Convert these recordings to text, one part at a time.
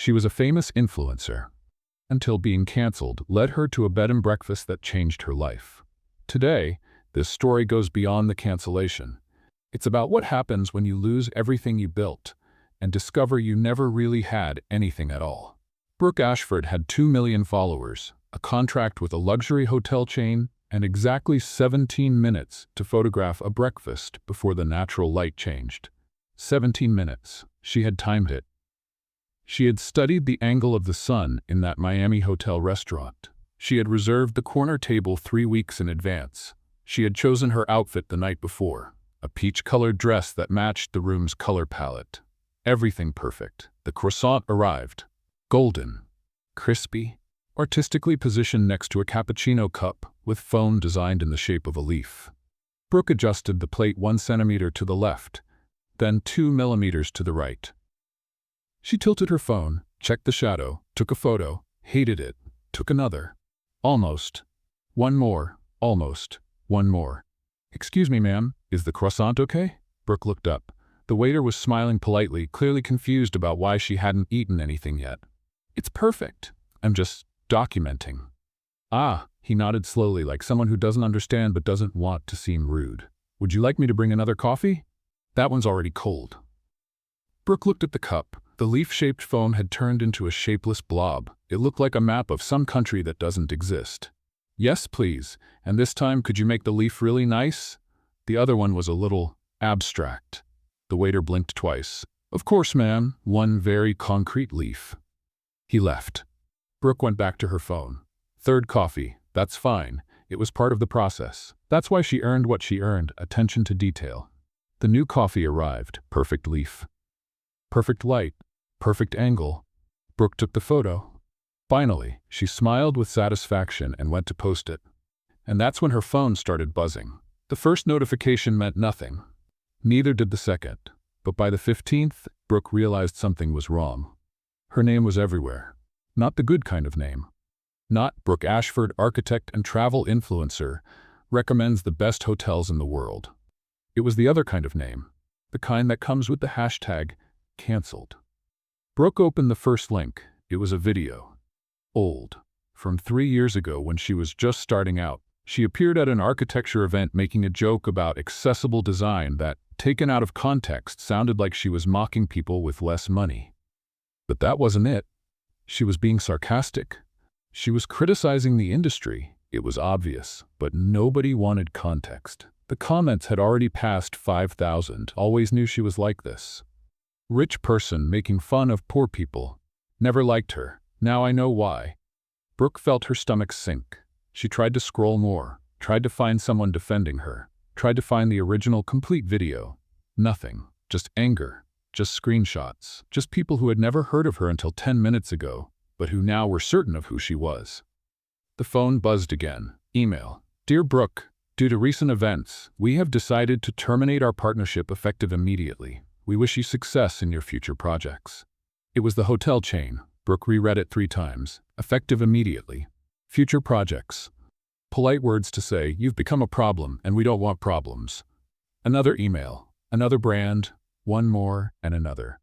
She was a famous influencer, until being canceled led her to a bed and breakfast that changed her life. Today, this story goes beyond the cancellation. It's about what happens when you lose everything you built and discover you never really had anything at all. Brooke Ashford had 2 million followers, a contract with a luxury hotel chain, and exactly 17 minutes to photograph a breakfast before the natural light changed. 17 minutes. She had timed it. She had studied the angle of the sun in that Miami hotel restaurant. She had reserved the corner table 3 weeks in advance. She had chosen her outfit the night before, a peach-colored dress that matched the room's color palette. Everything perfect. The croissant arrived. Golden, crispy, artistically positioned next to a cappuccino cup with foam designed in the shape of a leaf. Brooke adjusted the plate 1 centimeter to the left, then 2 millimeters to the right. She tilted her phone, checked the shadow, took a photo, hated it, took another. Almost. One more. Almost. One more. "Excuse me, ma'am, is the croissant okay?" Brooke looked up. The waiter was smiling politely, clearly confused about why she hadn't eaten anything yet. "It's perfect. I'm just documenting." "Ah," he nodded slowly, like someone who doesn't understand but doesn't want to seem rude. "Would you like me to bring another coffee?" "That one's already cold." Brooke looked at the cup. The leaf-shaped foam had turned into a shapeless blob. It looked like a map of some country that doesn't exist. "Yes, please. And this time, could you make the leaf really nice?" The other one was a little abstract. The waiter blinked twice. "Of course, ma'am. One very concrete leaf." He left. Brooke went back to her phone. "Third coffee. That's fine. It was part of the process. That's why she earned what she earned, attention to detail." The new coffee arrived. Perfect leaf. Perfect light. Perfect angle. Brooke took the photo. Finally, she smiled with satisfaction and went to post it. And that's when her phone started buzzing. The first notification meant nothing. Neither did the second. But by the 15th, Brooke realized something was wrong. Her name was everywhere. Not the good kind of name. Not Brooke Ashford, architect and travel influencer, recommends the best hotels in the world. It was the other kind of name. The kind that comes with the hashtag canceled. Brooke opened the first link. It was a video. Old. From 3 years ago when she was just starting out. She appeared at an architecture event making a joke about accessible design that, taken out of context, sounded like she was mocking people with less money. But that wasn't it. She was being sarcastic. She was criticizing the industry. It was obvious, but nobody wanted context. The comments had already passed 5,000. Always knew she was like this. Rich person making fun of poor people. Never liked her. Now I know why. Brooke felt her stomach sink. She tried to scroll more, tried to find someone defending her, tried to find the original complete video. Nothing. Just anger. Just screenshots. Just people who had never heard of her until 10 minutes ago, but who now were certain of who she was. The phone buzzed again. Email. "Dear Brooke, due to recent events, we have decided to terminate our partnership effective immediately. We wish you success in your future projects." It was the hotel chain. Brooke reread it 3 times. Effective immediately. Future projects. Polite words to say, "You've become a problem and we don't want problems." Another email. Another brand. One more and another.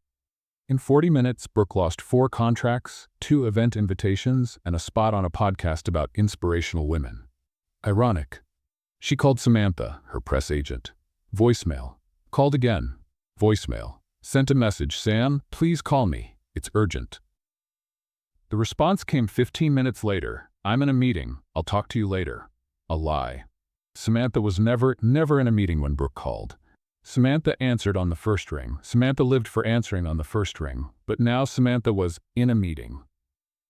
In 40 minutes, Brooke lost 4 contracts, 2 event invitations, and a spot on a podcast about inspirational women. Ironic. She called Samantha, her press agent. Voicemail. Called again. Voicemail. Sent a message, "Sam, please call me. It's urgent." The response came 15 minutes later. "I'm in a meeting. I'll talk to you later." A lie. Samantha was never in a meeting when Brooke called. Samantha answered on the first ring. Samantha lived for answering on the first ring. But now Samantha was in a meeting.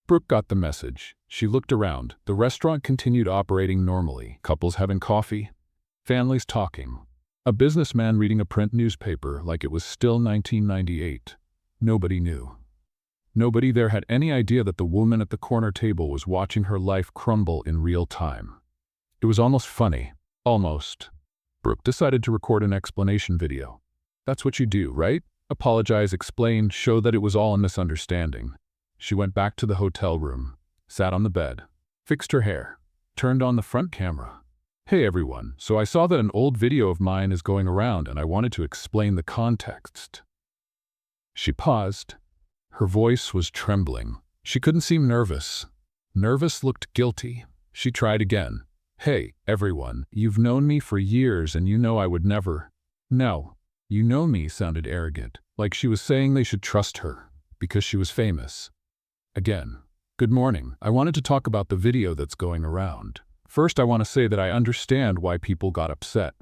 Brooke got the message. She looked around. The restaurant continued operating normally. Couples having coffee. Families talking. A businessman reading a print newspaper like it was still 1998. Nobody knew. Nobody there had any idea that the woman at the corner table was watching her life crumble in real time. It was almost funny. Almost. Brooke decided to record an explanation video. That's what you do, right? Apologize, explain, show that it was all a misunderstanding. She went back to the hotel room, sat on the bed, fixed her hair, turned on the front camera. "Hey everyone, so I saw that an old video of mine is going around and I wanted to explain the context." She paused. Her voice was trembling. She couldn't seem nervous. Nervous looked guilty. She tried again. "Hey, everyone, you've known me for years and you know I would never—" "No, you know me," sounded arrogant, like she was saying they should trust her, because she was famous. Again. "Good morning. I wanted to talk about the video that's going around. First, I want to say that I understand why people got upset."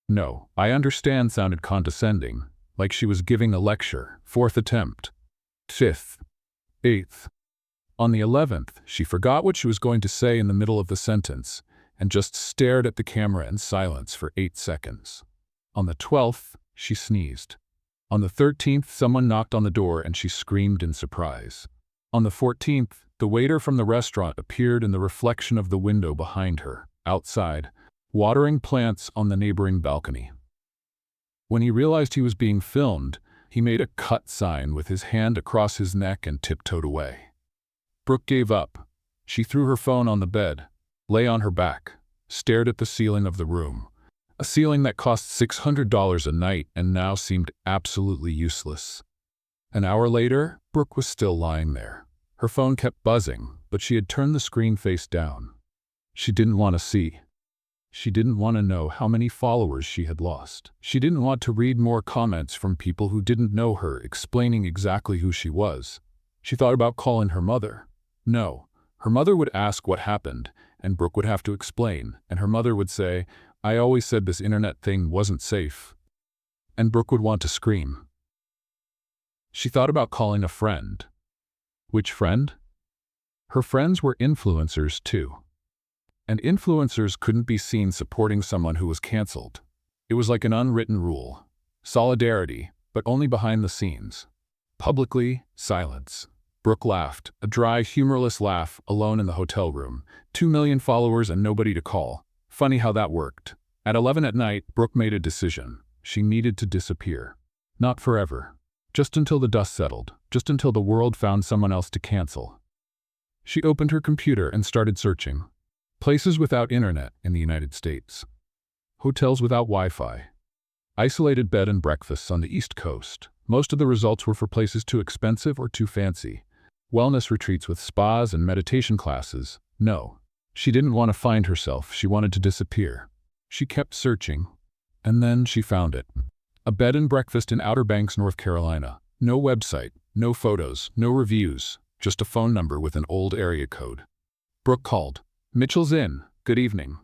"No, I understand" sounded condescending, like she was giving a lecture. Fourth attempt. Fifth. Eighth. On the 11th, she forgot what she was going to say in the middle of the sentence and just stared at the camera in silence for 8 seconds. On the 12th, she sneezed. On the 13th, someone knocked on the door and she screamed in surprise. On the 14th, the waiter from the restaurant appeared in the reflection of the window behind her, outside, watering plants on the neighboring balcony. When he realized he was being filmed, he made a cut sign with his hand across his neck and tiptoed away. Brooke gave up. She threw her phone on the bed, lay on her back, stared at the ceiling of the room, a ceiling that cost $600 a night and now seemed absolutely useless. An hour later, Brooke was still lying there. Her phone kept buzzing, but she had turned the screen face down. She didn't want to see. She didn't want to know how many followers she had lost. She didn't want to read more comments from people who didn't know her explaining exactly who she was. She thought about calling her mother. No, her mother would ask what happened, and Brooke would have to explain, and her mother would say, "I always said this internet thing wasn't safe." And Brooke would want to scream. She thought about calling a friend. Which friend? Her friends were influencers too. And influencers couldn't be seen supporting someone who was canceled. It was like an unwritten rule. Solidarity, but only behind the scenes. Publicly, silence. Brooke laughed, a dry, humorless laugh, alone in the hotel room. 2 million followers and nobody to call. Funny how that worked. At 11 at night, Brooke made a decision. She needed to disappear. Not forever. Just until the dust settled. Just until the world found someone else to cancel. She opened her computer and started searching. Places without internet in the United States. Hotels without Wi-Fi. Isolated bed and breakfasts on the East Coast. Most of the results were for places too expensive or too fancy. Wellness retreats with spas and meditation classes. No. She didn't want to find herself. She wanted to disappear. She kept searching. And then she found it. A bed and breakfast in Outer Banks, North Carolina. No website, no photos, no reviews. Just a phone number with an old area code. Brooke called. "Mitchell's Inn. Good evening."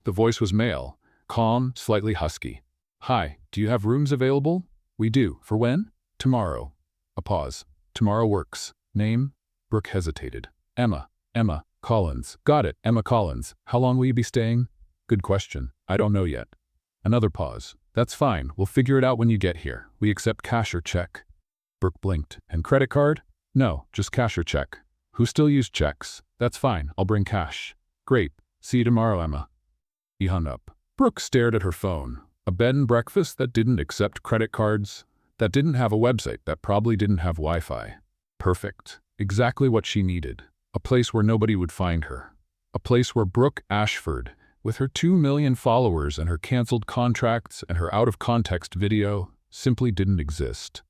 The voice was male, calm, slightly husky. "Hi, do you have rooms available?" "We do. For when?" "Tomorrow." A pause. "Tomorrow works." "Name?" Brooke hesitated. "Emma. Emma Collins." "Got it, Emma Collins. How long will you be staying?" "Good question. I don't know yet." Another pause. "That's fine. We'll figure it out when you get here. We accept cash or check." Brooke blinked. "And credit card?" "No, just cash or check." "Who still use checks?" "That's fine. I'll bring cash." "Great. See you tomorrow, Emma." He hung up. Brooke stared at her phone. A bed and breakfast that didn't accept credit cards, that didn't have a website, that probably didn't have Wi-Fi. Perfect. Exactly what she needed. A place where nobody would find her. A place where Brooke Ashford, with her 2 million followers and her canceled contracts and her out-of-context video, simply didn't exist.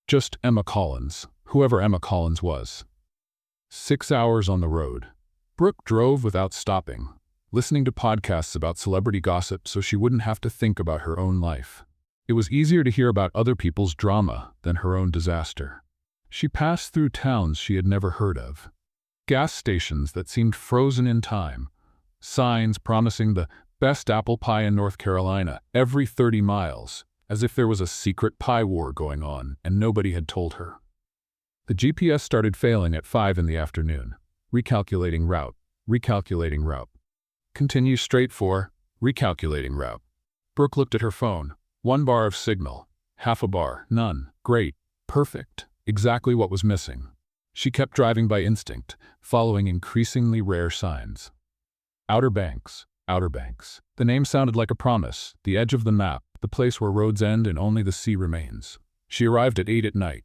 Just Emma Collins, whoever Emma Collins was. 6 hours on the road. Brooke drove without stopping, listening to podcasts about celebrity gossip so she wouldn't have to think about her own life. It was easier to hear about other people's drama than her own disaster. She passed through towns she had never heard of. Gas stations that seemed frozen in time. Signs promising the best apple pie in North Carolina every 30 miles, as if there was a secret pie war going on and nobody had told her. The GPS started failing at 5 in the afternoon. Recalculating route. Recalculating route. Continue straight for recalculating route. Brooke looked at her phone. 1 bar of signal. Half a bar. None. Great. Perfect. Exactly what was missing. She kept driving by instinct, following increasingly rare signs. Outer Banks. Outer Banks. The name sounded like a promise. The edge of the map. The place where roads end and only the sea remains. She arrived at 8 at night.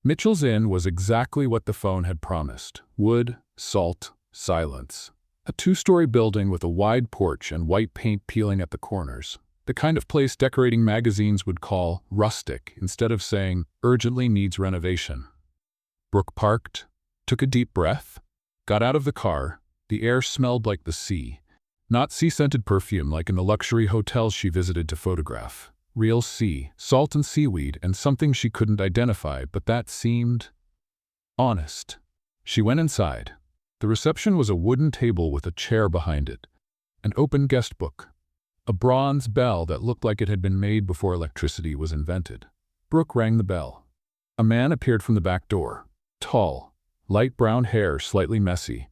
Mitchell's Inn was exactly what the phone had promised. Wood, salt, silence. A 2-story building with a wide porch and white paint peeling at the corners. The kind of place decorating magazines would call rustic instead of saying urgently needs renovation. Brooke parked, took a deep breath, got out of the car. The air smelled like the sea. Not sea-scented perfume like in the luxury hotels she visited to photograph. Real sea, salt and seaweed, and something she couldn't identify, but that seemed honest. She went inside. The reception was a wooden table with a chair behind it, an open guest book, a bronze bell that looked like it had been made before electricity was invented. Brooke rang the bell. A man appeared from the back door. Tall, light brown hair, slightly messy,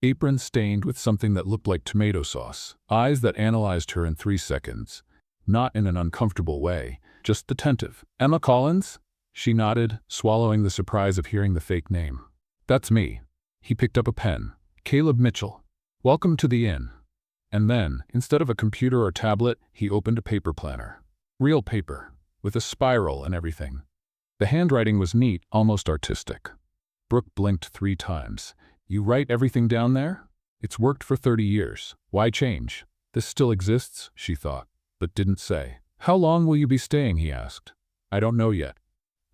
apron stained with something that looked like tomato sauce, eyes that analyzed her in 3 seconds, not in an uncomfortable way, just attentive. "Emma Collins?" She nodded, swallowing the surprise of hearing the fake name. "That's me." He picked up a pen. "Caleb Mitchell. Welcome to the inn." And then, instead of a computer or tablet, he opened a paper planner. Real paper, with a spiral and everything. The handwriting was neat, almost artistic. Brooke blinked 3 times. "You write everything down there? It's worked for 30 years. Why change?" "This still exists," she thought, but didn't say. "How long will you be staying?" he asked. "I don't know yet."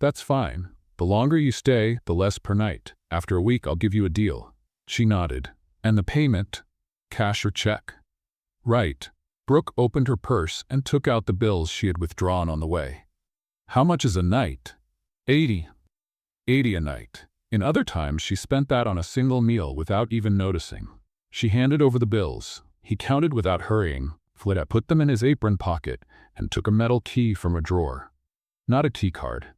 "That's fine. The longer you stay, the less per night. After a week, I'll give you a deal." She nodded. "And the payment? Cash or check?" "Right." Brooke opened her purse and took out the bills she had withdrawn on the way. "How much is a night?" 80. 80 a night. In other times, she spent that on a single meal without even noticing. She handed over the bills. He counted without hurrying, put them in his apron pocket, and took a metal key from a drawer. Not a key card.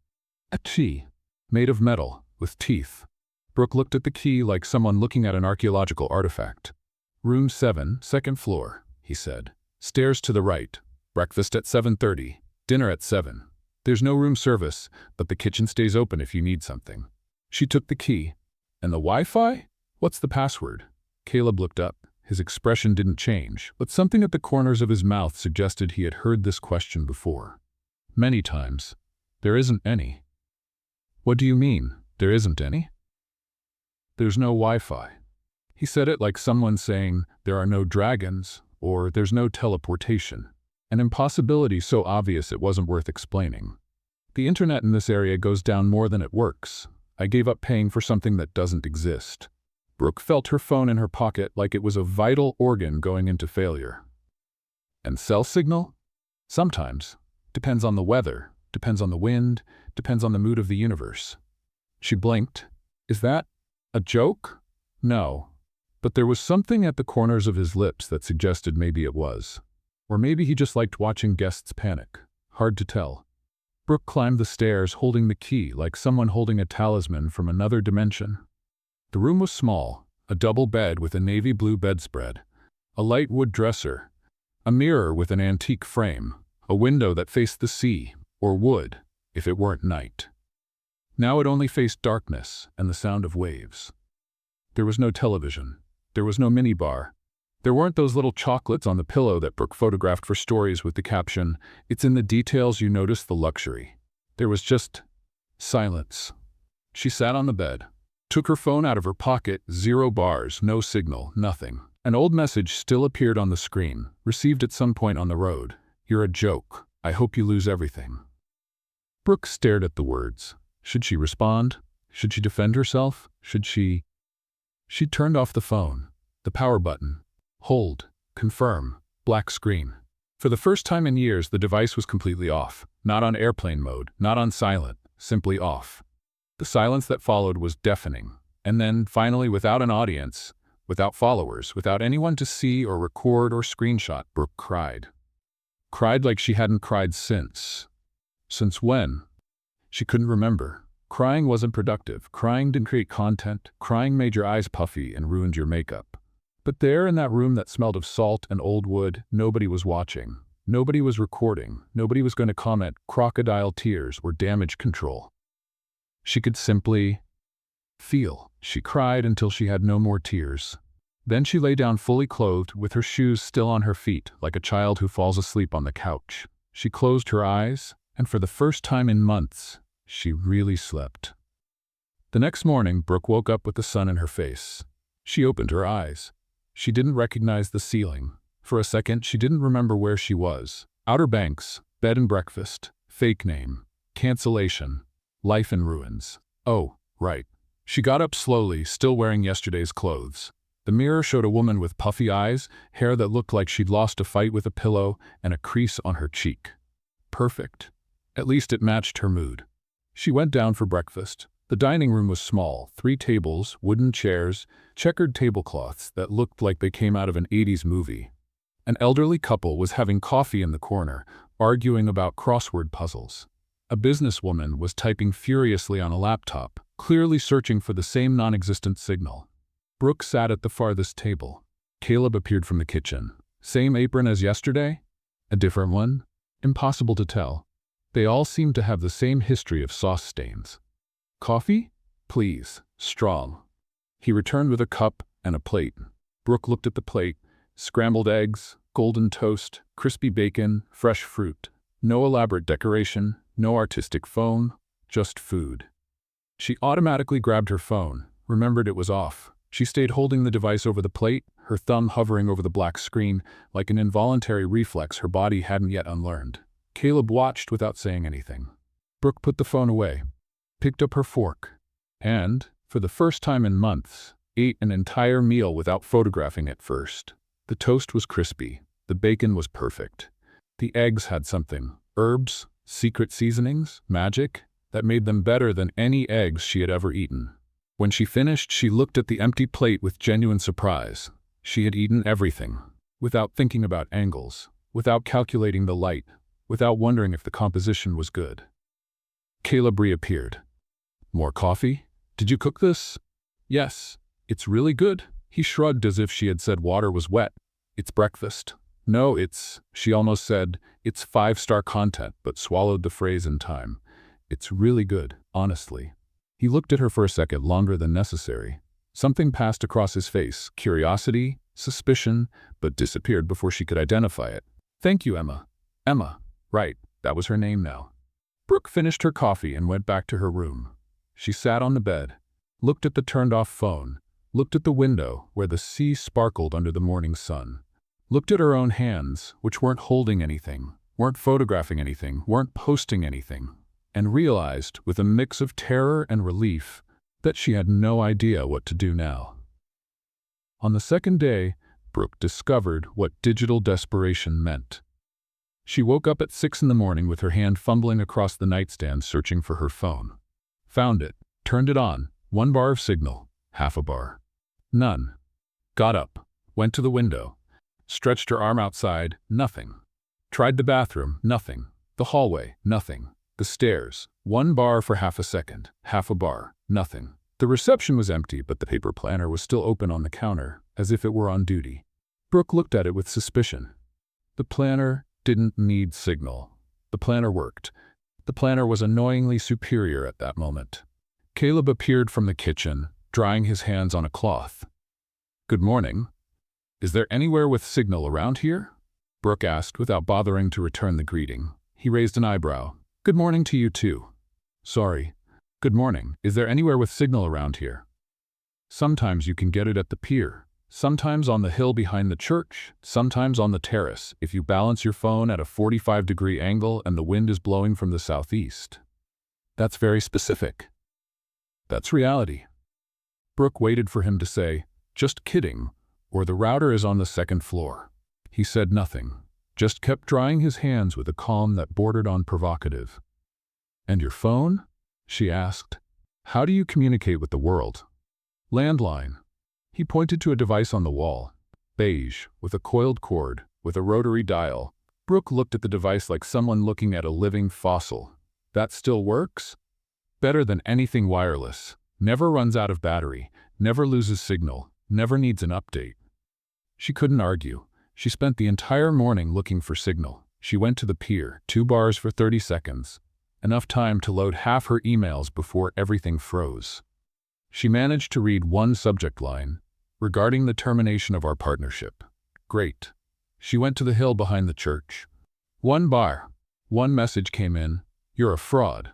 A key, made of metal, with teeth. Brooke looked at the key like someone looking at an archaeological artifact. "Room 7, 2nd floor," he said. "Stairs to the right. Breakfast at 7:30. Dinner at 7. There's no room service, but the kitchen stays open if you need something." She took the key. "And the Wi-Fi? What's the password?" Caleb looked up. His expression didn't change, but something at the corners of his mouth suggested he had heard this question before. "Many times. There isn't any." "What do you mean, there isn't any?" "There's no Wi-Fi." He said it like someone saying, "There are no dragons," or "There's no teleportation." An impossibility so obvious it wasn't worth explaining. "The internet in this area goes down more than it works. I gave up paying for something that doesn't exist." Brooke felt her phone in her pocket like it was a vital organ going into failure. "And cell signal?" "Sometimes. Depends on the weather, depends on the wind, depends on the mood of the universe." She blinked. "Is that a joke?" "No." But there was something at the corners of his lips that suggested maybe it was. Or maybe he just liked watching guests panic. Hard to tell. Brooke climbed the stairs holding the key like someone holding a talisman from another dimension. The room was small, a double bed with a navy blue bedspread, a light wood dresser, a mirror with an antique frame, a window that faced the sea, or would, if it weren't night. Now it only faced darkness and the sound of waves. There was no television. There was no minibar. There weren't those little chocolates on the pillow that Brooke photographed for stories with the caption, "It's in the details you notice the luxury." There was just silence. She sat on the bed, took her phone out of her pocket, 0 bars, no signal, nothing. An old message still appeared on the screen, received at some point on the road. "You're a joke. I hope you lose everything." Brooke stared at the words. Should she respond? Should she defend herself? She turned off the phone. The power button. Hold. Confirm. Black screen. For the first time in years, the device was completely off. Not on airplane mode, not on silent, simply off. The silence that followed was deafening. And then, finally, without an audience, without followers, without anyone to see or record or screenshot, Brooke cried. Cried like she hadn't cried since. Since when? She couldn't remember. Crying wasn't productive. Crying didn't create content. Crying made your eyes puffy and ruined your makeup. But there in that room that smelled of salt and old wood, nobody was watching. Nobody was recording. Nobody was going to comment crocodile tears or damage control. She could simply feel. She cried until she had no more tears. Then she lay down fully clothed, with her shoes still on her feet, like a child who falls asleep on the couch. She closed her eyes, and for the first time in months, she really slept. The next morning, Brooke woke up with the sun in her face. She opened her eyes. She didn't recognize the ceiling. For a second, she didn't remember where she was. Outer Banks, bed and breakfast, fake name, cancellation, life in ruins. Oh, right. She got up slowly, still wearing yesterday's clothes. The mirror showed a woman with puffy eyes, hair that looked like she'd lost a fight with a pillow, and a crease on her cheek. Perfect. At least it matched her mood. She went down for breakfast. The dining room was small, 3 tables, wooden chairs, checkered tablecloths that looked like they came out of an 80s movie. An elderly couple was having coffee in the corner, arguing about crossword puzzles. A businesswoman was typing furiously on a laptop, clearly searching for the same non-existent signal. Brooke sat at the farthest table. Caleb appeared from the kitchen. Same apron as yesterday? A different one? Impossible to tell. They all seemed to have the same history of sauce stains. Coffee? Please. Strong. He returned with a cup and a plate. Brooke looked at the plate. Scrambled eggs, golden toast, crispy bacon, fresh fruit. No elaborate decoration, no artistic phone, just food. She automatically grabbed her phone, remembered it was off. She stayed holding the device over the plate, her thumb hovering over the black screen, like an involuntary reflex her body hadn't yet unlearned. Caleb watched without saying anything. Brooke put the phone away, picked up her fork, and, for the first time in months, ate an entire meal without photographing it first. The toast was crispy. The bacon was perfect. The eggs had something, herbs, secret seasonings, magic, that made them better than any eggs she had ever eaten. When she finished, she looked at the empty plate with genuine surprise. She had eaten everything, without thinking about angles, without calculating the light, without wondering if the composition was good. Caleb reappeared. More coffee? Did you cook this? Yes. It's really good. He shrugged as if she had said water was wet. It's breakfast. No, she almost said, it's 5-star content, but swallowed the phrase in time. It's really good, honestly. He looked at her for a second longer than necessary. Something passed across his face, curiosity, suspicion, but disappeared before she could identify it. Thank you, Emma. Emma. Right, that was her name now. Brooke finished her coffee and went back to her room. She sat on the bed, looked at the turned-off phone, looked at the window where the sea sparkled under the morning sun, looked at her own hands, which weren't holding anything, weren't photographing anything, weren't posting anything, and realized, with a mix of terror and relief, that she had no idea what to do now. On the second day, Brooke discovered what digital desperation meant. She woke up at 6 in the morning with her hand fumbling across the nightstand searching for her phone. Found it, turned it on, 1 bar of signal, half a bar. None. Got up, went to the window, stretched her arm outside, nothing. Tried the bathroom, nothing. The hallway, nothing. The stairs, 1 bar for half a second, half a bar, nothing. The reception was empty, but the paper planner was still open on the counter, as if it were on duty. Brooke looked at it with suspicion. The planner didn't need signal. The planner worked. The planner was annoyingly superior at that moment. Caleb appeared from the kitchen, drying his hands on a cloth. Good morning. Is there anywhere with signal around here? Brooke asked without bothering to return the greeting. He raised an eyebrow. Good morning to you too. Sorry. Good morning. Is there anywhere with signal around here? Sometimes you can get it at the pier. Sometimes on the hill behind the church, sometimes on the terrace, if you balance your phone at a 45-degree angle and the wind is blowing from the southeast. That's very specific. That's reality. Brooke waited for him to say, just kidding, or the router is on the 2nd floor. He said nothing, just kept drying his hands with a calm that bordered on provocative. And your phone? She asked. How do you communicate with the world? Landline. He pointed to a device on the wall. Beige, with a coiled cord, with a rotary dial. Brooke looked at the device like someone looking at a living fossil. That still works? Better than anything wireless. Never runs out of battery, never loses signal, never needs an update. She couldn't argue. She spent the entire morning looking for signal. She went to the pier, 2 bars for 30 seconds. Enough time to load half her emails before everything froze. She managed to read 1 subject line. Regarding the termination of our partnership. Great. She went to the hill behind the church. 1 bar. 1 message came in. You're a fraud.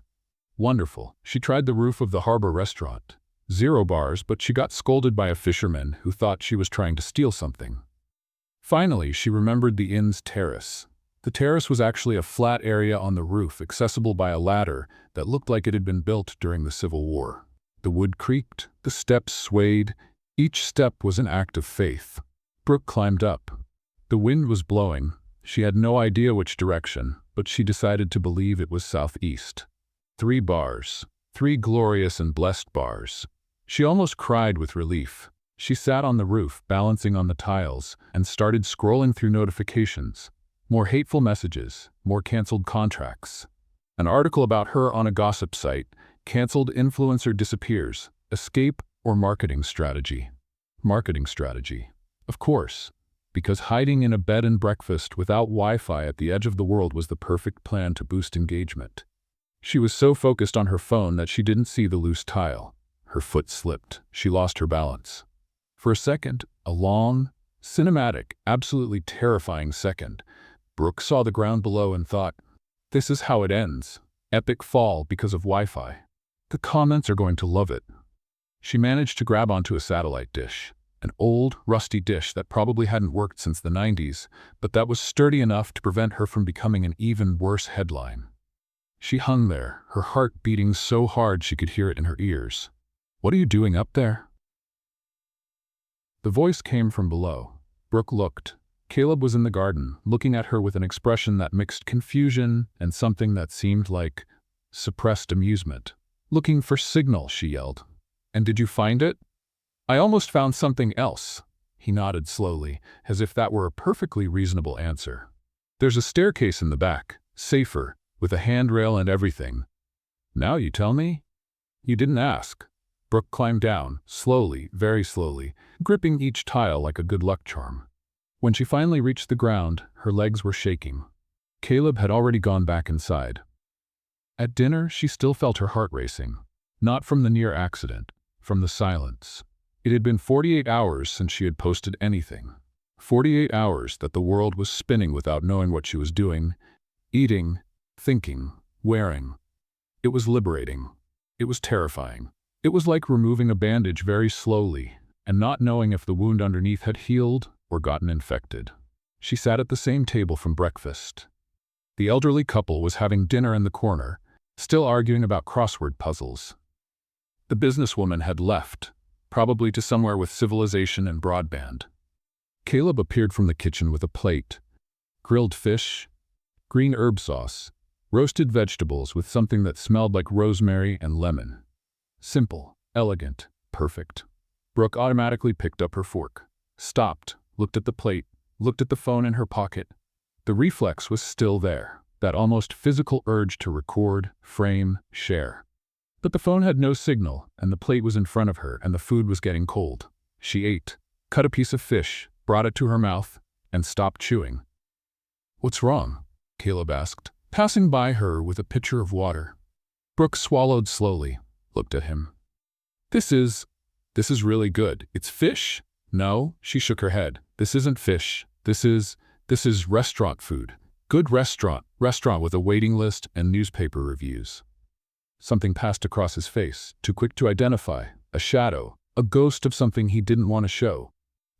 Wonderful. She tried the roof of the harbor restaurant. 0 bars, but she got scolded by a fisherman who thought she was trying to steal something. Finally, she remembered the inn's terrace. The terrace was actually a flat area on the roof accessible by a ladder that looked like it had been built during the Civil War. The wood creaked, the steps swayed. Each step was an act of faith. Brooke climbed up. The wind was blowing. She had no idea which direction, but she decided to believe it was southeast. 3 bars. 3 glorious and blessed bars. She almost cried with relief. She sat on the roof, balancing on the tiles, and started scrolling through notifications. More hateful messages, more canceled contracts. An article about her on a gossip site. Canceled influencer disappears. Escape or marketing strategy? Marketing strategy. Of course, because hiding in a bed and breakfast without Wi-Fi at the edge of the world was the perfect plan to boost engagement. She was so focused on her phone that she didn't see the loose tile. Her foot slipped. She lost her balance. For a second, a long, cinematic, absolutely terrifying second, Brooke saw the ground below and thought, "This is how it ends. Epic fall because of Wi-Fi. The comments are going to love it." She managed to grab onto a satellite dish, an old, rusty dish that probably hadn't worked since the 90s, but that was sturdy enough to prevent her from becoming an even worse headline. She hung there, her heart beating so hard she could hear it in her ears. "What are you doing up there?" The voice came from below. Brooke looked. Caleb was in the garden, looking at her with an expression that mixed confusion and something that seemed like suppressed amusement. "Looking for signal," she yelled. "And did you find it?" "I almost found something else." He nodded slowly, as if that were a perfectly reasonable answer. "There's a staircase in the back, safer, with a handrail and everything." "Now you tell me?" "You didn't ask." Brooke climbed down, slowly, very slowly, gripping each tile like a good luck charm. When she finally reached the ground, her legs were shaking. Caleb had already gone back inside. At dinner, she still felt her heart racing. Not from the near accident, from the silence. It had been 48 hours since she had posted anything. 48 hours that the world was spinning without knowing what she was doing, eating, thinking, wearing. It was liberating. It was terrifying. It was like removing a bandage very slowly and not knowing if the wound underneath had healed or gotten infected. She sat at the same table from breakfast. The elderly couple was having dinner in the corner, still arguing about crossword puzzles. The businesswoman had left, probably to somewhere with civilization and broadband. Caleb appeared from the kitchen with a plate. Grilled fish, green herb sauce, roasted vegetables with something that smelled like rosemary and lemon. Simple, elegant, perfect. Brooke automatically picked up her fork, stopped, looked at the plate, looked at the phone in her pocket. The reflex was still there, that almost physical urge to record, frame, share. But the phone had no signal, and the plate was in front of her, and the food was getting cold. She ate, cut a piece of fish, brought it to her mouth, and stopped chewing. "What's wrong?" Caleb asked, passing by her with a pitcher of water. Brooke swallowed slowly, looked at him. This is really good. It's fish?" "No," she shook her head. "This isn't fish. This is restaurant food. Good restaurant with a waiting list and newspaper reviews." Something passed across his face, too quick to identify. A shadow, a ghost of something he didn't want to show.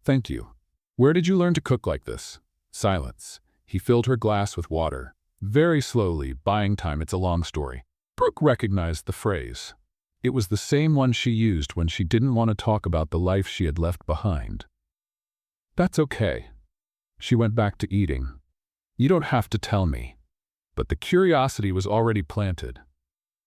"Thank you. Where did you learn to cook like this?" Silence. He filled her glass with water. Very slowly, buying time, it's a long story. Brooke recognized the phrase. It was the same one she used when she didn't want to talk about the life she had left behind. "That's okay." She went back to eating. "You don't have to tell me." But the curiosity was already planted.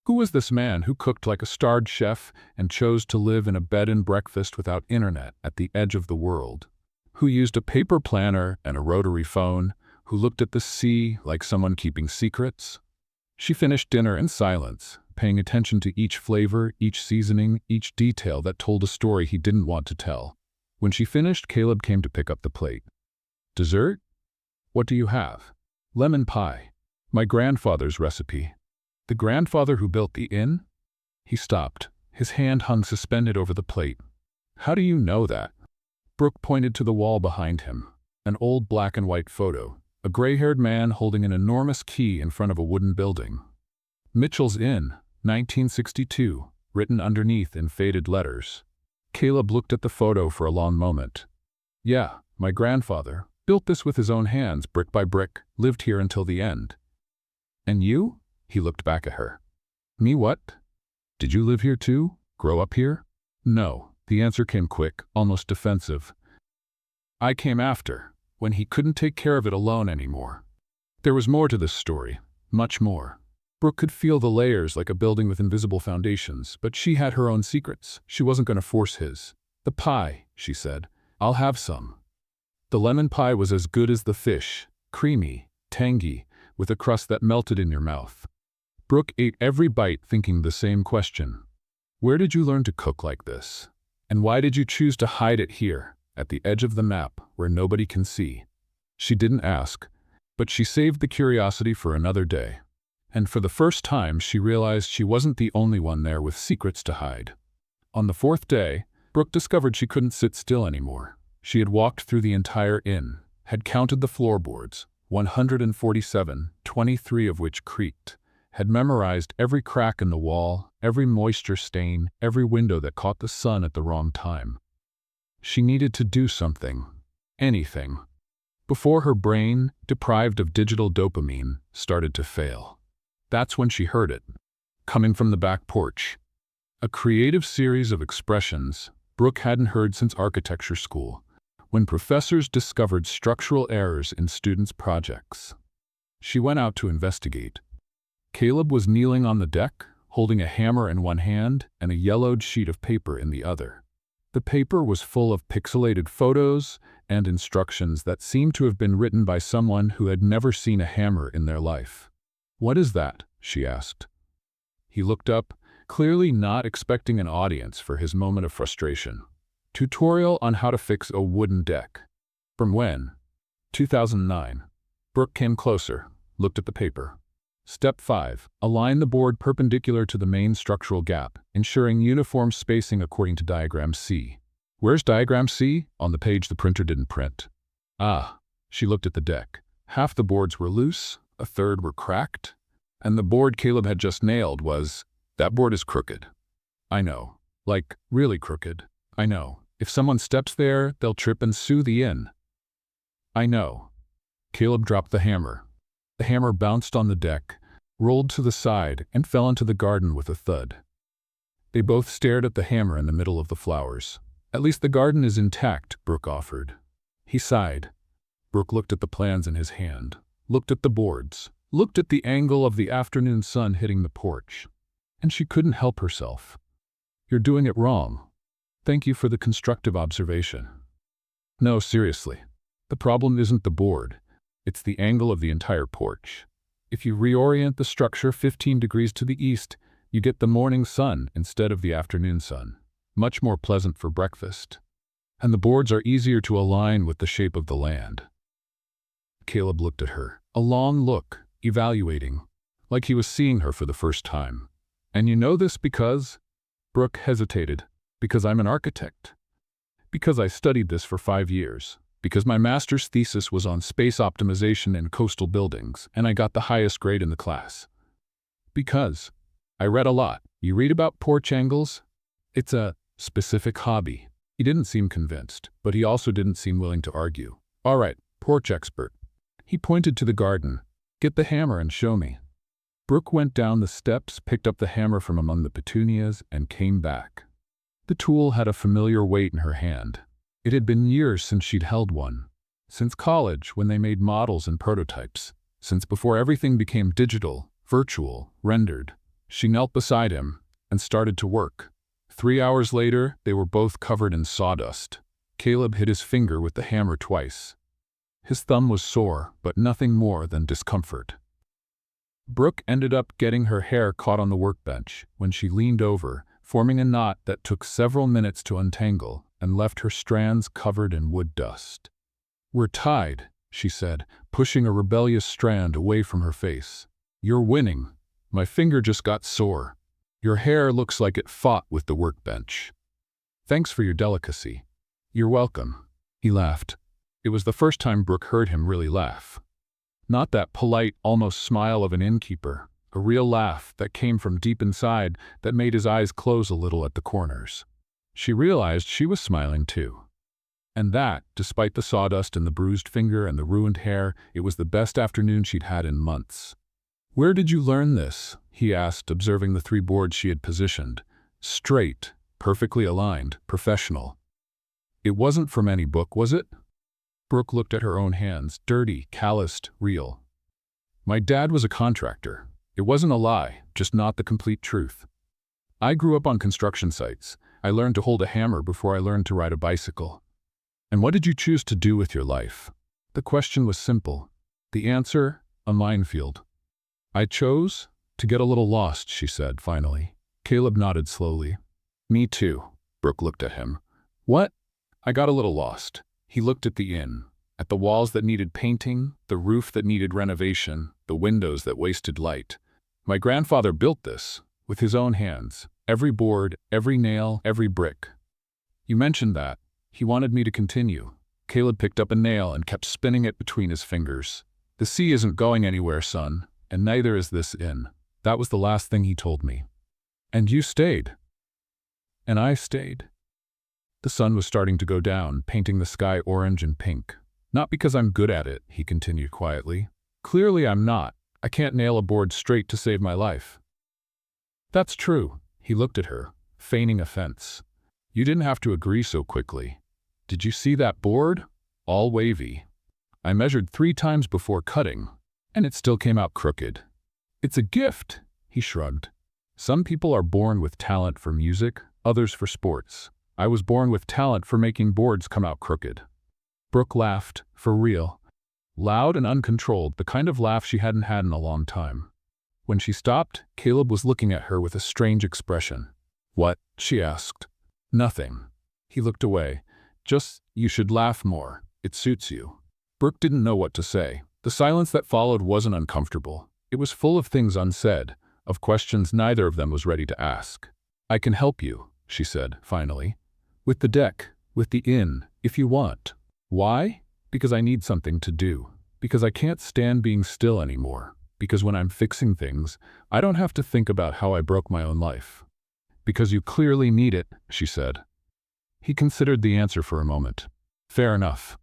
Who was this man who cooked like a starred chef and chose to live in a bed and breakfast without internet at the edge of the world? Who used a paper planner and a rotary phone? Who looked at the sea like someone keeping secrets? She finished dinner in silence, paying attention to each flavor, each seasoning, each detail that told a story he didn't want to tell. When she finished, Caleb came to pick up the plate. "Dessert? What do you have?" "Lemon pie. My grandfather's recipe." "The grandfather who built the inn?" He stopped. His hand hung suspended over the plate. "How do you know that?" Brooke pointed to the wall behind him. An old black and white photo. A gray-haired man holding an enormous key in front of a wooden building. "Mitchell's Inn, 1962, written underneath in faded letters. Caleb looked at the photo for a long moment. "Yeah, my grandfather built this with his own hands, brick by brick, lived here until the end." "And you?" He looked back at her. "Me what? Did you live here too?" Grow up here? No. The answer came quick, almost defensive. I came after, when he couldn't take care of it alone anymore. There was more to this story, much more. Brooke could feel the layers like a building with invisible foundations, but she had her own secrets. She wasn't going to force his. The pie, she said. I'll have some. The lemon pie was as good as the fish, creamy, tangy, with a crust that melted in your mouth. Brooke ate every bite thinking the same question. Where did you learn to cook like this? And why did you choose to hide it here, at the edge of the map, where nobody can see? She didn't ask, but she saved the curiosity for another day. And for the first time, she realized she wasn't the only one there with secrets to hide. On the fourth day, Brooke discovered she couldn't sit still anymore. She had walked through the entire inn, had counted the floorboards, 147, 23 of which creaked, had memorized every crack in the wall, every moisture stain, every window that caught the sun at the wrong time. She needed to do something, anything, before her brain, deprived of digital dopamine, started to fail. That's when she heard it, coming from the back porch. A creative series of expressions Brooke hadn't heard since architecture school, when professors discovered structural errors in students' projects. She went out to investigate. Caleb was kneeling on the deck, holding a hammer in one hand and a yellowed sheet of paper in the other. The paper was full of pixelated photos and instructions that seemed to have been written by someone who had never seen a hammer in their life. "What is that?" she asked. He looked up, clearly not expecting an audience for his moment of frustration. Tutorial on how to fix a wooden deck. From when? 2009. Brooke came closer, looked at the paper. Step 5. Align the board perpendicular to the main structural gap, ensuring uniform spacing according to Diagram C. Where's Diagram C? On the page the printer didn't print. Ah. She looked at the deck. Half the boards were loose, a third were cracked, and the board Caleb had just nailed was, "That board is crooked." "I know. Like, really crooked. I know. If someone steps there, they'll trip and sue the inn." "I know." Caleb dropped the hammer. The hammer bounced on the deck, rolled to the side, and fell into the garden with a thud. They both stared at the hammer in the middle of the flowers. "At least the garden is intact," Brooke offered. He sighed. Brooke looked at the plans in his hand, looked at the boards, looked at the angle of the afternoon sun hitting the porch. And she couldn't help herself. "You're doing it wrong. Thank you for the constructive observation." "No, seriously. The problem isn't the board. It's the angle of the entire porch. If you reorient the structure 15 degrees to the east, you get the morning sun instead of the afternoon sun. Much more pleasant for breakfast. And the boards are easier to align with the shape of the land." Caleb looked at her, a long look, evaluating, like he was seeing her for the first time. "And you know this because?" Brooke hesitated. "Because I'm an architect. Because I studied this for 5 years. Because my master's thesis was on space optimization in coastal buildings, and I got the highest grade in the class. Because I read a lot. You read about porch angles? It's a specific hobby." He didn't seem convinced, but he also didn't seem willing to argue. "All right, porch expert." He pointed to the garden. "Get the hammer and show me." Brooke went down the steps, picked up the hammer from among the petunias, and came back. The tool had a familiar weight in her hand. It had been years since she'd held one. Since college, when they made models and prototypes. Since before everything became digital, virtual, rendered. She knelt beside him and started to work. 3 hours later, they were both covered in sawdust. Caleb hit his finger with the hammer twice. His thumb was sore, but nothing more than discomfort. Brooke ended up getting her hair caught on the workbench when she leaned over, forming a knot that took several minutes to untangle and left her strands covered in wood dust. "We're tied," she said, pushing a rebellious strand away from her face. "You're winning. My finger just got sore. Your hair looks like it fought with the workbench. Thanks for your delicacy." "You're welcome." He laughed. It was the first time Brooke heard him really laugh. Not that polite, almost smile of an innkeeper, a real laugh that came from deep inside that made his eyes close a little at the corners. She realized she was smiling too. And that, despite the sawdust and the bruised finger and the ruined hair, it was the best afternoon she'd had in months. "Where did you learn this?" he asked, observing the 3 boards she had positioned. Straight, perfectly aligned, professional. It wasn't from any book, was it? Brooke looked at her own hands, dirty, calloused, real. My dad was a contractor. It wasn't a lie, just not the complete truth. I grew up on construction sites. I learned to hold a hammer before I learned to ride a bicycle. And what did you choose to do with your life? The question was simple. The answer, a minefield. I chose to get a little lost, she said, finally. Caleb nodded slowly. Me too. Brooke looked at him. What? I got a little lost. He looked at the inn, at the walls that needed painting, the roof that needed renovation, the windows that wasted light. My grandfather built this, with his own hands, every board, every nail, every brick. You mentioned that. He wanted me to continue. Caleb picked up a nail and kept spinning it between his fingers. The sea isn't going anywhere, son, and neither is this inn. That was the last thing he told me. And you stayed. And I stayed. The sun was starting to go down, painting the sky orange and pink. Not because I'm good at it, he continued quietly. Clearly I'm not. I can't nail a board straight to save my life. That's true. He looked at her, feigning offense. You didn't have to agree so quickly. Did you see that board? All wavy. I measured 3 times before cutting, and it still came out crooked. It's a gift, he shrugged. Some people are born with talent for music, others for sports. I was born with talent for making boards come out crooked. Brooke laughed, for real. Loud and uncontrolled, the kind of laugh she hadn't had in a long time. When she stopped, Caleb was looking at her with a strange expression. What? She asked. Nothing. He looked away. Just, you should laugh more. It suits you. Brooke didn't know what to say. The silence that followed wasn't uncomfortable. It was full of things unsaid, of questions neither of them was ready to ask. I can help you, she said, finally. With the deck, with the inn, if you want. Why? Because I need something to do. Because I can't stand being still anymore. Because when I'm fixing things, I don't have to think about how I broke my own life. Because you clearly need it, she said. He considered the answer for a moment. Fair enough.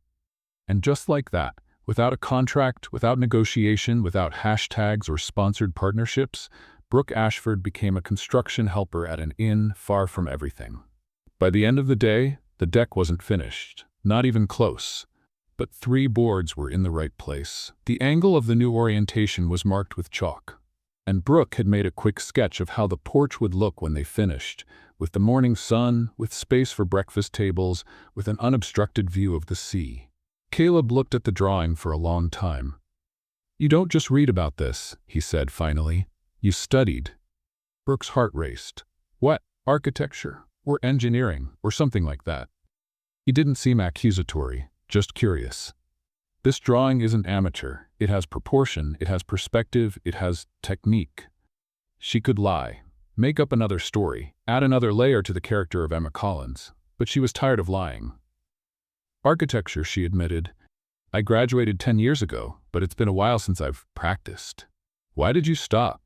And just like that, without a contract, without negotiation, without hashtags or sponsored partnerships, Brooke Ashford became a construction helper at an inn far from everything. By the end of the day, the deck wasn't finished, not even close. But 3 boards were in the right place. The angle of the new orientation was marked with chalk. And Brooke had made a quick sketch of how the porch would look when they finished, with the morning sun, with space for breakfast tables, with an unobstructed view of the sea. Caleb looked at the drawing for a long time. You don't just read about this, he said finally. You studied. Brooke's heart raced. What? Architecture? Or engineering? Or something like that. He didn't seem accusatory, just curious. This drawing isn't amateur. It has proportion, it has perspective, it has technique. She could lie, make up another story, add another layer to the character of Emma Collins, but she was tired of lying. Architecture, she admitted. I graduated 10 years ago, but it's been a while since I've practiced. Why did you stop?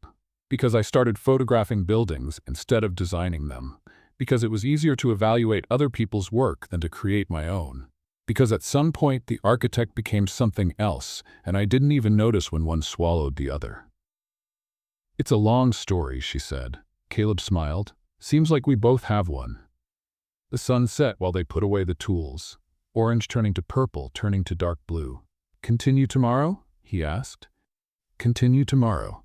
Because I started photographing buildings instead of designing them. Because it was easier to evaluate other people's work than to create my own. Because at some point the architect became something else, and I didn't even notice when one swallowed the other. It's a long story, she said. Caleb smiled. Seems like we both have one. The sun set while they put away the tools. Orange turning to purple, turning to dark blue. Continue tomorrow? He asked. Continue tomorrow.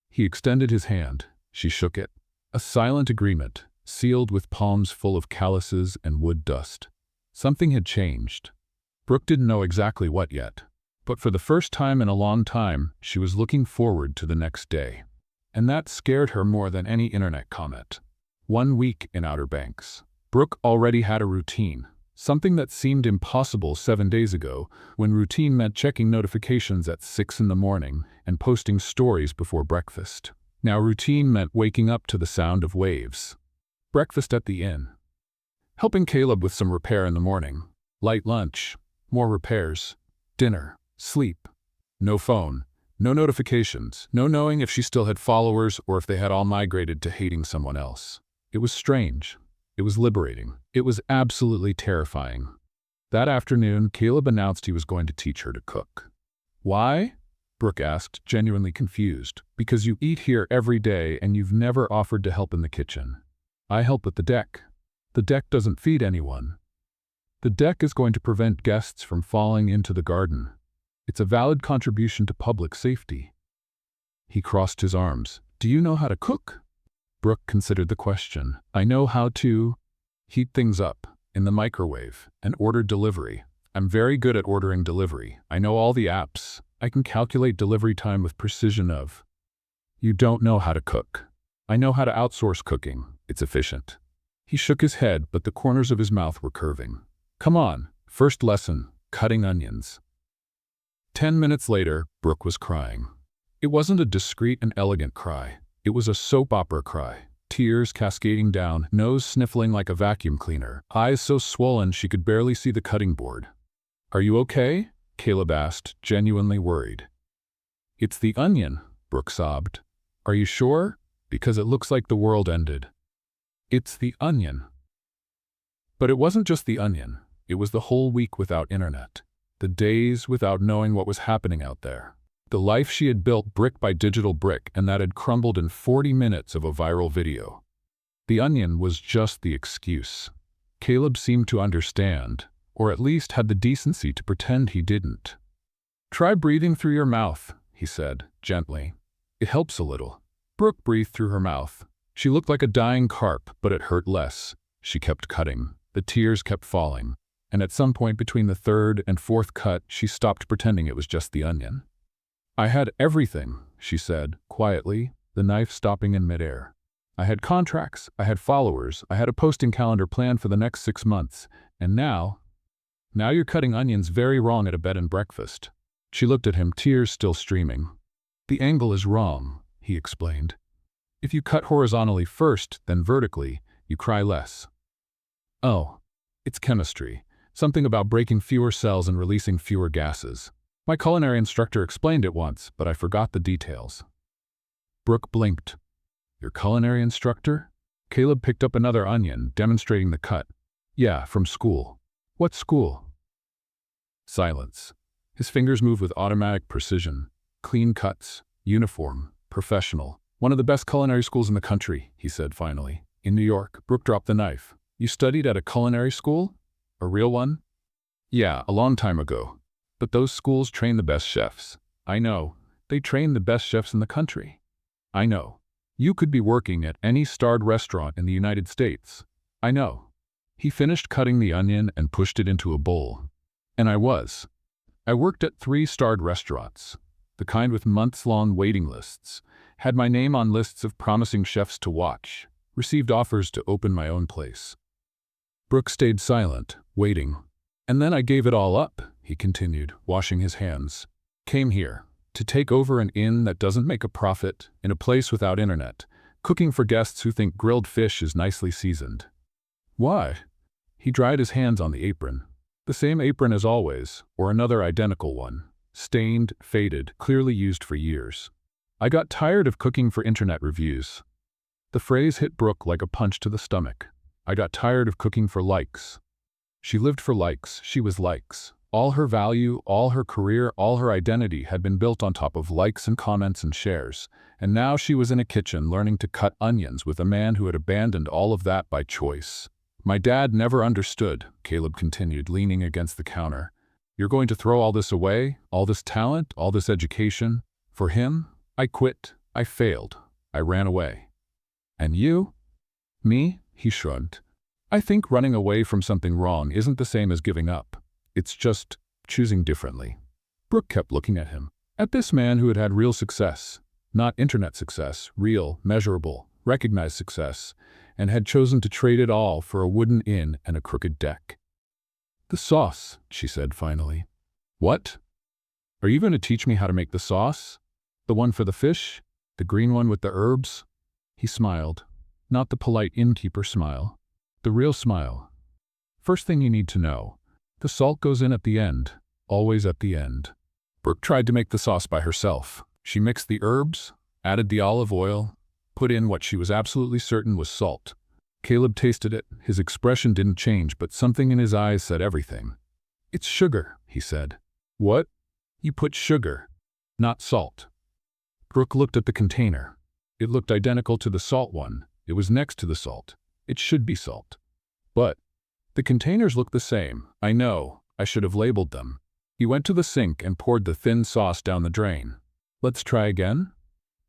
He extended his hand. She shook it. A silent agreement, sealed with palms full of calluses and wood dust. Something had changed. Brooke didn't know exactly what yet, but for the first time in a long time, she was looking forward to the next day. And that scared her more than any internet comment. 1 week in Outer Banks. Brooke already had a routine, something that seemed impossible 7 days ago, when routine meant checking notifications at 6 in the morning and posting stories before breakfast. Now routine meant waking up to the sound of waves. Breakfast at the inn. Helping Caleb with some repair in the morning. Light lunch. More repairs. Dinner. Sleep. No phone. No notifications. No knowing if she still had followers or if they had all migrated to hating someone else. It was strange. It was liberating. It was absolutely terrifying. That afternoon, Caleb announced he was going to teach her to cook. Why? Brooke asked, genuinely confused. Because you eat here every day and you've never offered to help in the kitchen. I help with the deck. The deck doesn't feed anyone. The deck is going to prevent guests from falling into the garden. It's a valid contribution to public safety. He crossed his arms. Do you know how to cook? Brooke considered the question. I know how to heat things up in the microwave and order delivery. I'm very good at ordering delivery. I know all the apps. I can calculate delivery time with precision of. You don't know how to cook. I know how to outsource cooking. It's efficient. He shook his head, but the corners of his mouth were curving. Come on, first lesson, cutting onions. 10 minutes later, Brooke was crying. It wasn't a discreet and elegant cry. It was a soap opera cry. Tears cascading down, nose sniffling like a vacuum cleaner, eyes so swollen she could barely see the cutting board. Are you okay? Caleb asked, genuinely worried. It's the onion, Brooke sobbed. Are you sure? Because it looks like the world ended. It's the onion. But it wasn't just the onion. It was the whole week without internet. The days without knowing what was happening out there. The life she had built brick by digital brick and that had crumbled in 40 minutes of a viral video. The onion was just the excuse. Caleb seemed to understand, or at least had the decency to pretend he didn't. Try breathing through your mouth, he said, gently. It helps a little. Brooke breathed through her mouth. She looked like a dying carp, but it hurt less. She kept cutting. The tears kept falling. And at some point between the third and fourth cut, she stopped pretending it was just the onion. I had everything, she said, quietly, the knife stopping in midair. I had contracts, I had followers, I had a posting calendar planned for the next 6 months, and now you're cutting onions very wrong at a bed and breakfast. She looked at him, tears still streaming. The angle is wrong, he explained. If you cut horizontally first, then vertically, you cry less. Oh, it's chemistry. Something about breaking fewer cells and releasing fewer gases. My culinary instructor explained it once, but I forgot the details. Brooke blinked. Your culinary instructor? Caleb picked up another onion, demonstrating the cut. Yeah, from school. What school? Silence. His fingers moved with automatic precision. Clean cuts, uniform, professional. One of the best culinary schools in the country, he said finally. In New York. Brooke dropped the knife. You studied at a culinary school? A real one? Yeah, a long time ago. But those schools train the best chefs. I know. They train the best chefs in the country. I know. You could be working at any starred restaurant in the United States. I know. He finished cutting the onion and pushed it into a bowl. And I was. I worked at 3 starred restaurants, the kind with months-long waiting lists, had my name on lists of promising chefs to watch, received offers to open my own place. Brooke stayed silent, waiting. And then I gave it all up, he continued, washing his hands. Came here, to take over an inn that doesn't make a profit, in a place without internet, cooking for guests who think grilled fish is nicely seasoned. Why? He dried his hands on the apron. The same apron as always, or another identical one. Stained, faded, clearly used for years. I got tired of cooking for internet reviews. The phrase hit Brooke like a punch to the stomach. I got tired of cooking for likes. She lived for likes, she was likes. All her value, all her career, all her identity had been built on top of likes and comments and shares. And now she was in a kitchen learning to cut onions with a man who had abandoned all of that by choice. My dad never understood, Caleb continued, leaning against the counter. You're going to throw all this away, all this talent, all this education? For him, I quit, I failed, I ran away. And you? Me? He shrugged. I think running away from something wrong isn't the same as giving up. It's just choosing differently. Brooke kept looking at him. At this man who had had real success. Not internet success, real, measurable, recognized success, and had chosen to trade it all for a wooden inn and a crooked deck. The sauce, she said finally. What? Are you going to teach me how to make the sauce? The one for the fish? The green one with the herbs? He smiled. Not the polite innkeeper smile. The real smile. First thing you need to know. The salt goes in at the end. Always at the end. Brooke tried to make the sauce by herself. She mixed the herbs, added the olive oil, put in what she was absolutely certain was salt. Caleb tasted it. His expression didn't change, but something in his eyes said everything. It's sugar, he said. What? You put sugar, not salt. Brooke looked at the container. It looked identical to the salt one. It was next to the salt. It should be salt. But the containers look the same. I know. I should have labeled them. He went to the sink and poured the thin sauce down the drain. Let's try again?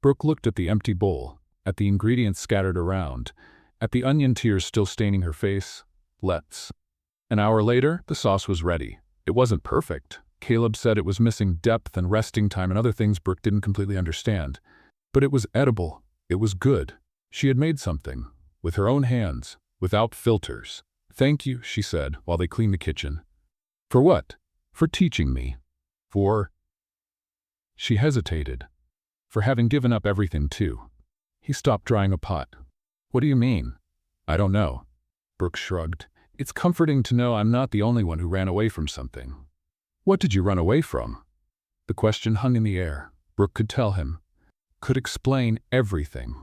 Brooke looked at the empty bowl, at the ingredients scattered around, at the onion tears still staining her face. Let's. An hour later, the sauce was ready. It wasn't perfect. Caleb said it was missing depth and resting time and other things Brooke didn't completely understand. But it was edible. It was good. She had made something, with her own hands, without filters. Thank you, she said, while they cleaned the kitchen. For what? For teaching me. For... She hesitated. For having given up everything too. He stopped drying a pot. What do you mean? I don't know. Brooke shrugged. It's comforting to know I'm not the only one who ran away from something. What did you run away from? The question hung in the air. Brooke could tell him. Could explain everything.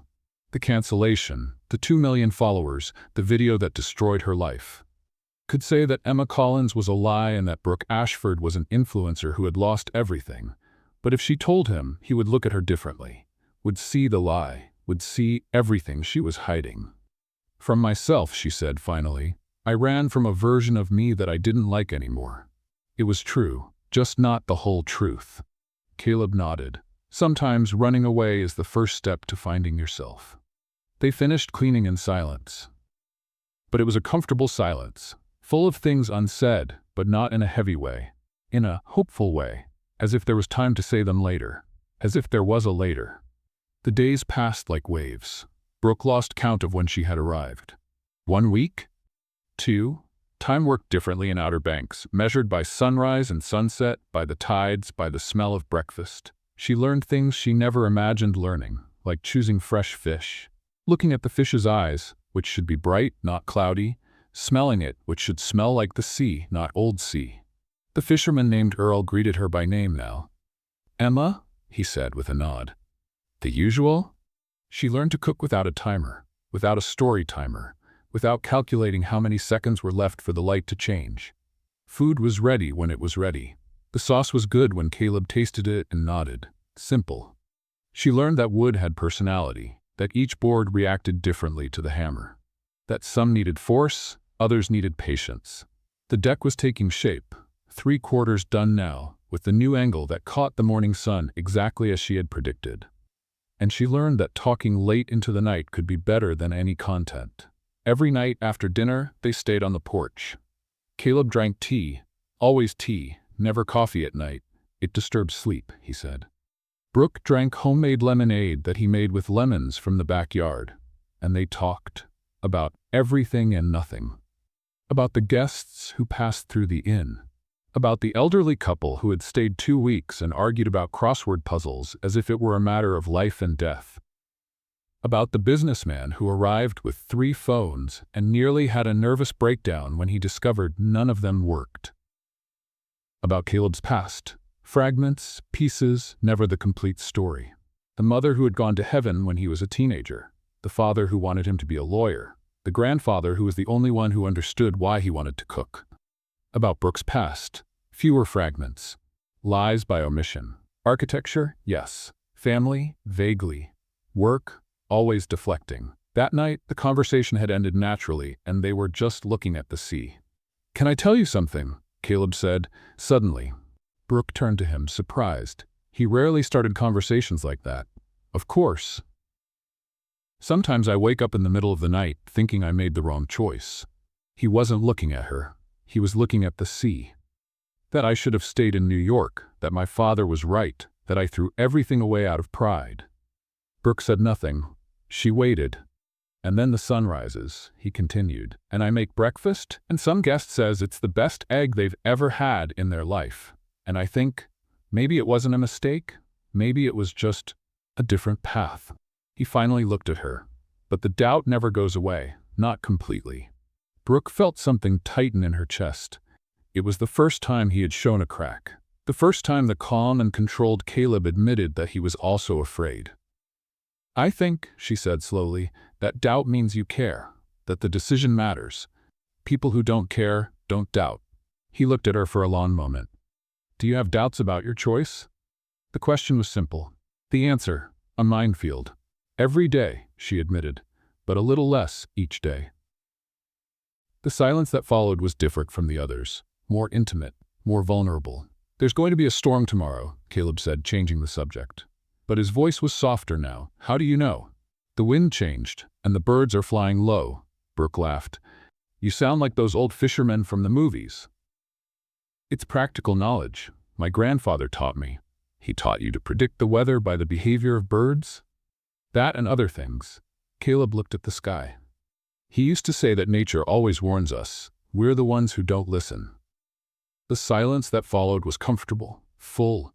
The cancellation, the 2 million followers, the video that destroyed her life. Could say that Emma Collins was a lie and that Brooke Ashford was an influencer who had lost everything. But if she told him, he would look at her differently, would see the lie, would see everything she was hiding. From myself, she said finally. I ran from a version of me that I didn't like anymore. It was true, just not the whole truth. Caleb nodded. Sometimes running away is the first step to finding yourself. They finished cleaning in silence. But it was a comfortable silence, full of things unsaid, but not in a heavy way, in a hopeful way, as if there was time to say them later, as if there was a later. The days passed like waves. Brooke lost count of when she had arrived. 1 week? 2? Time worked differently in Outer Banks, measured by sunrise and sunset, by the tides, by the smell of breakfast. She learned things she never imagined learning, like choosing fresh fish, looking at the fish's eyes, which should be bright, not cloudy, smelling it, which should smell like the sea, not old sea. The fisherman named Earl greeted her by name now. Emma, he said with a nod. The usual? She learned to cook without a timer, without a story timer, without calculating how many seconds were left for the light to change. Food was ready when it was ready. The sauce was good when Caleb tasted it and nodded. Simple. She learned that wood had personality, that each board reacted differently to the hammer, that some needed force, others needed patience. The deck was taking shape, 3/4 done now, with the new angle that caught the morning sun exactly as she had predicted. And she learned that talking late into the night could be better than any content. Every night after dinner, they stayed on the porch. Caleb drank tea, always tea, never coffee at night. It disturbed sleep, he said. Brooke drank homemade lemonade that he made with lemons from the backyard, and they talked about everything and nothing. About the guests who passed through the inn. About the elderly couple who had stayed 2 weeks and argued about crossword puzzles as if it were a matter of life and death. About the businessman who arrived with 3 phones and nearly had a nervous breakdown when he discovered none of them worked. About Caleb's past. Fragments, pieces, never the complete story. The mother who had gone to heaven when he was a teenager. The father who wanted him to be a lawyer. The grandfather who was the only one who understood why he wanted to cook. About Brooke's past. Fewer fragments. Lies by omission. Architecture? Yes. Family? Vaguely. Work? Always deflecting. That night, the conversation had ended naturally, and they were just looking at the sea. Can I tell you something? Caleb said, suddenly. Brooke turned to him, surprised. He rarely started conversations like that. Of course. Sometimes I wake up in the middle of the night thinking I made the wrong choice. He wasn't looking at her. He was looking at the sea. That I should have stayed in New York, that my father was right, that I threw everything away out of pride. Brooke said nothing. She waited. And then the sun rises, he continued, and I make breakfast, and some guest says it's the best egg they've ever had in their life. And I think, maybe it wasn't a mistake, maybe it was just a different path. He finally looked at her, but the doubt never goes away, not completely. Brooke felt something tighten in her chest. It was the first time he had shown a crack, the first time the calm and controlled Caleb admitted that he was also afraid. I think, she said slowly, that doubt means you care, that the decision matters. People who don't care, don't doubt. He looked at her for a long moment. Do you have doubts about your choice? The question was simple. The answer, a minefield. Every day, she admitted, but a little less each day. The silence that followed was different from the others, more intimate, more vulnerable. "There's going to be a storm tomorrow," Caleb said, changing the subject. But his voice was softer now. "How do you know?" "The wind changed, and the birds are flying low." Brooke laughed. "You sound like those old fishermen from the movies." "It's practical knowledge. My grandfather taught me." "He taught you to predict the weather by the behavior of birds?" "That and other things." Caleb looked at the sky. "He used to say that nature always warns us. We're the ones who don't listen." The silence that followed was comfortable, full.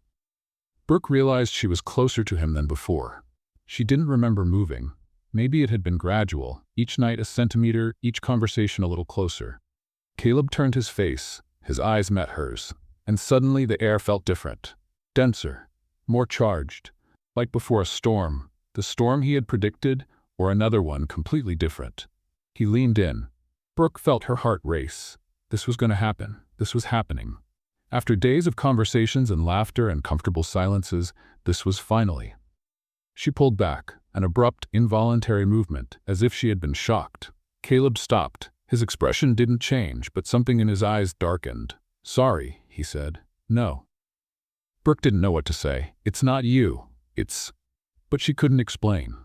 Brooke realized she was closer to him than before. She didn't remember moving. Maybe it had been gradual, each night a centimeter, each conversation a little closer. Caleb turned his face, his eyes met hers, and suddenly the air felt different. Denser, more charged. Like before a storm, the storm he had predicted, or another one completely different. He leaned in. Brooke felt her heart race. This was going to happen. This was happening. After days of conversations and laughter and comfortable silences, this was finally. She pulled back, an abrupt, involuntary movement, as if she had been shocked. Caleb stopped. His expression didn't change, but something in his eyes darkened. "Sorry," he said. "No." Brooke didn't know what to say. "It's not you. It's—" But she couldn't explain.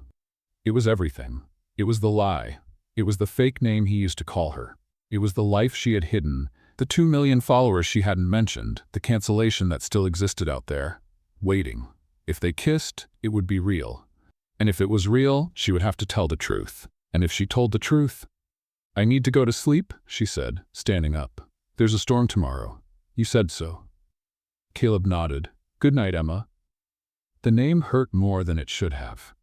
It was everything. It was the lie. It was the fake name he used to call her. It was the life she had hidden, the 2 million followers she hadn't mentioned, the cancellation that still existed out there, waiting. If they kissed, it would be real. And if it was real, she would have to tell the truth. And if she told the truth— "I need to go to sleep," she said, standing up. "There's a storm tomorrow. You said so." Caleb nodded. "Good night, Emma." The name hurt more than it should have.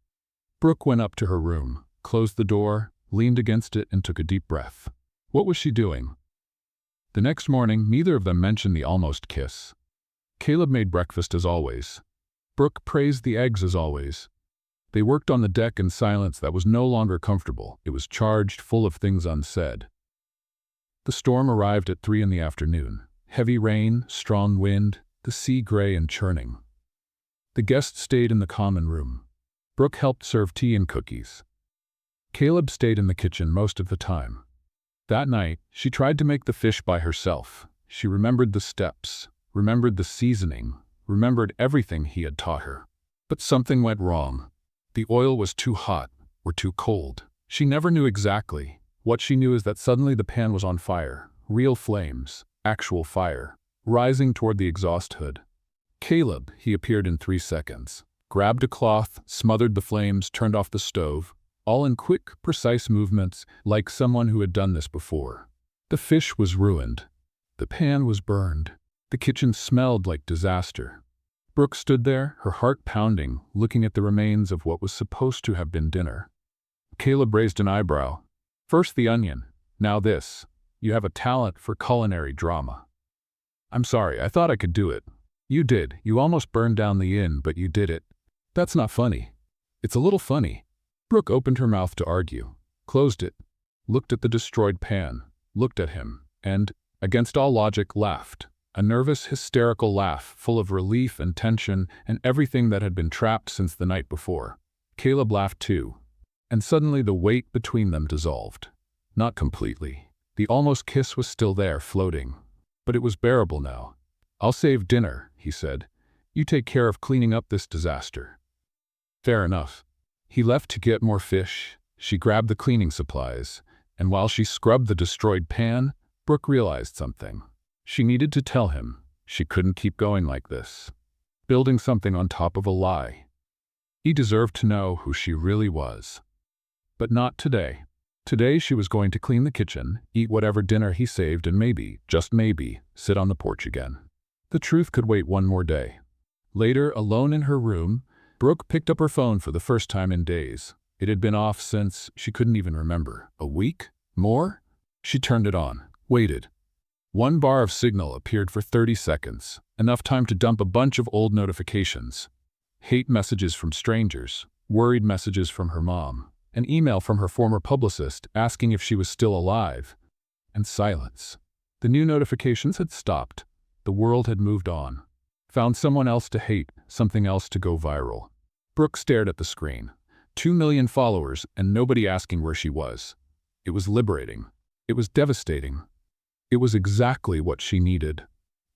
Brooke went up to her room, closed the door, leaned against it, and took a deep breath. What was she doing? The next morning, neither of them mentioned the almost kiss. Caleb made breakfast as always. Brooke praised the eggs as always. They worked on the deck in silence that was no longer comfortable. It was charged, full of things unsaid. The storm arrived at 3 in the afternoon. Heavy rain, strong wind, the sea gray and churning. The guests stayed in the common room. Brooke helped serve tea and cookies. Caleb stayed in the kitchen most of the time. That night, she tried to make the fish by herself. She remembered the steps, remembered the seasoning, remembered everything he had taught her. But something went wrong. The oil was too hot or too cold. She never knew exactly. What she knew is that suddenly the pan was on fire. Real flames, actual fire, rising toward the exhaust hood. "Caleb," he appeared in 3 seconds. Grabbed a cloth, smothered the flames, turned off the stove, all in quick, precise movements, like someone who had done this before. The fish was ruined. The pan was burned. The kitchen smelled like disaster. Brooke stood there, her heart pounding, looking at the remains of what was supposed to have been dinner. Caleb raised an eyebrow. "First the onion, now this. You have a talent for culinary drama." "I'm sorry, I thought I could do it." "You did. You almost burned down the inn, but you did it." "That's not funny." "It's a little funny." Brooke opened her mouth to argue, closed it, looked at the destroyed pan, looked at him, and, against all logic, laughed. A nervous, hysterical laugh, full of relief and tension and everything that had been trapped since the night before. Caleb laughed too, and suddenly the weight between them dissolved. Not completely. The almost kiss was still there, floating. But it was bearable now. "I'll save dinner," he said. "You take care of cleaning up this disaster." "Fair enough." He left to get more fish. She grabbed the cleaning supplies, and while she scrubbed the destroyed pan, Brooke realized something. She needed to tell him. She couldn't keep going like this, building something on top of a lie. He deserved to know who she really was. But not today. Today she was going to clean the kitchen, eat whatever dinner he saved, and maybe, just maybe, sit on the porch again. The truth could wait one more day. Later, alone in her room, Brooke picked up her phone for the first time in days. It had been off since she couldn't even remember. A week? More? She turned it on, waited. 1 bar of signal appeared for 30 seconds, enough time to dump a bunch of old notifications. Hate messages from strangers, worried messages from her mom, an email from her former publicist asking if she was still alive, and silence. The new notifications had stopped. The world had moved on. Found someone else to hate, something else to go viral. Brooke stared at the screen. 2 million followers and nobody asking where she was. It was liberating. It was devastating. It was exactly what she needed.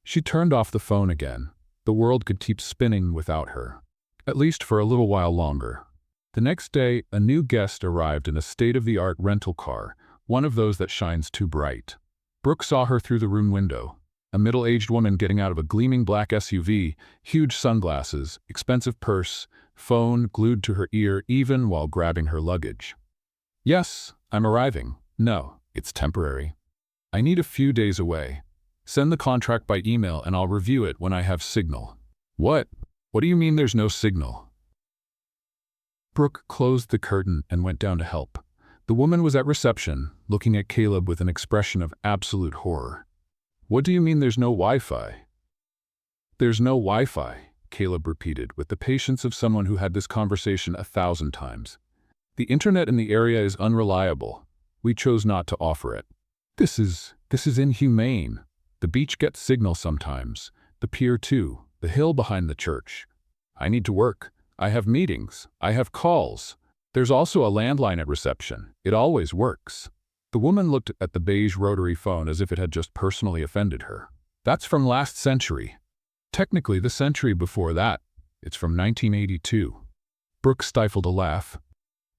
She turned off the phone again. The world could keep spinning without her, at least for a little while longer. The next day, a new guest arrived in a state-of-the-art rental car, one of those that shines too bright. Brooke saw her through the room window. A middle-aged woman getting out of a gleaming black SUV, huge sunglasses, expensive purse, phone glued to her ear even while grabbing her luggage. "Yes, I'm arriving. No, it's temporary. I need a few days away. Send the contract by email and I'll review it when I have signal." "What? What do you mean there's no signal?" Brooke closed the curtain and went down to help. The woman was at reception, looking at Caleb with an expression of absolute horror. "What do you mean there's no Wi-Fi?" "There's no Wi-Fi," Caleb repeated with the patience of someone who had this conversation 1,000 times. "The internet in the area is unreliable. We chose not to offer it." This is inhumane. The beach gets signal sometimes. The pier too. The hill behind the church. I need to work. I have meetings. I have calls. There's also a landline at reception. It always works." The woman looked at the beige rotary phone as if it had just personally offended her. "That's from last century. Technically the century before that. It's from 1982. Brooke stifled a laugh.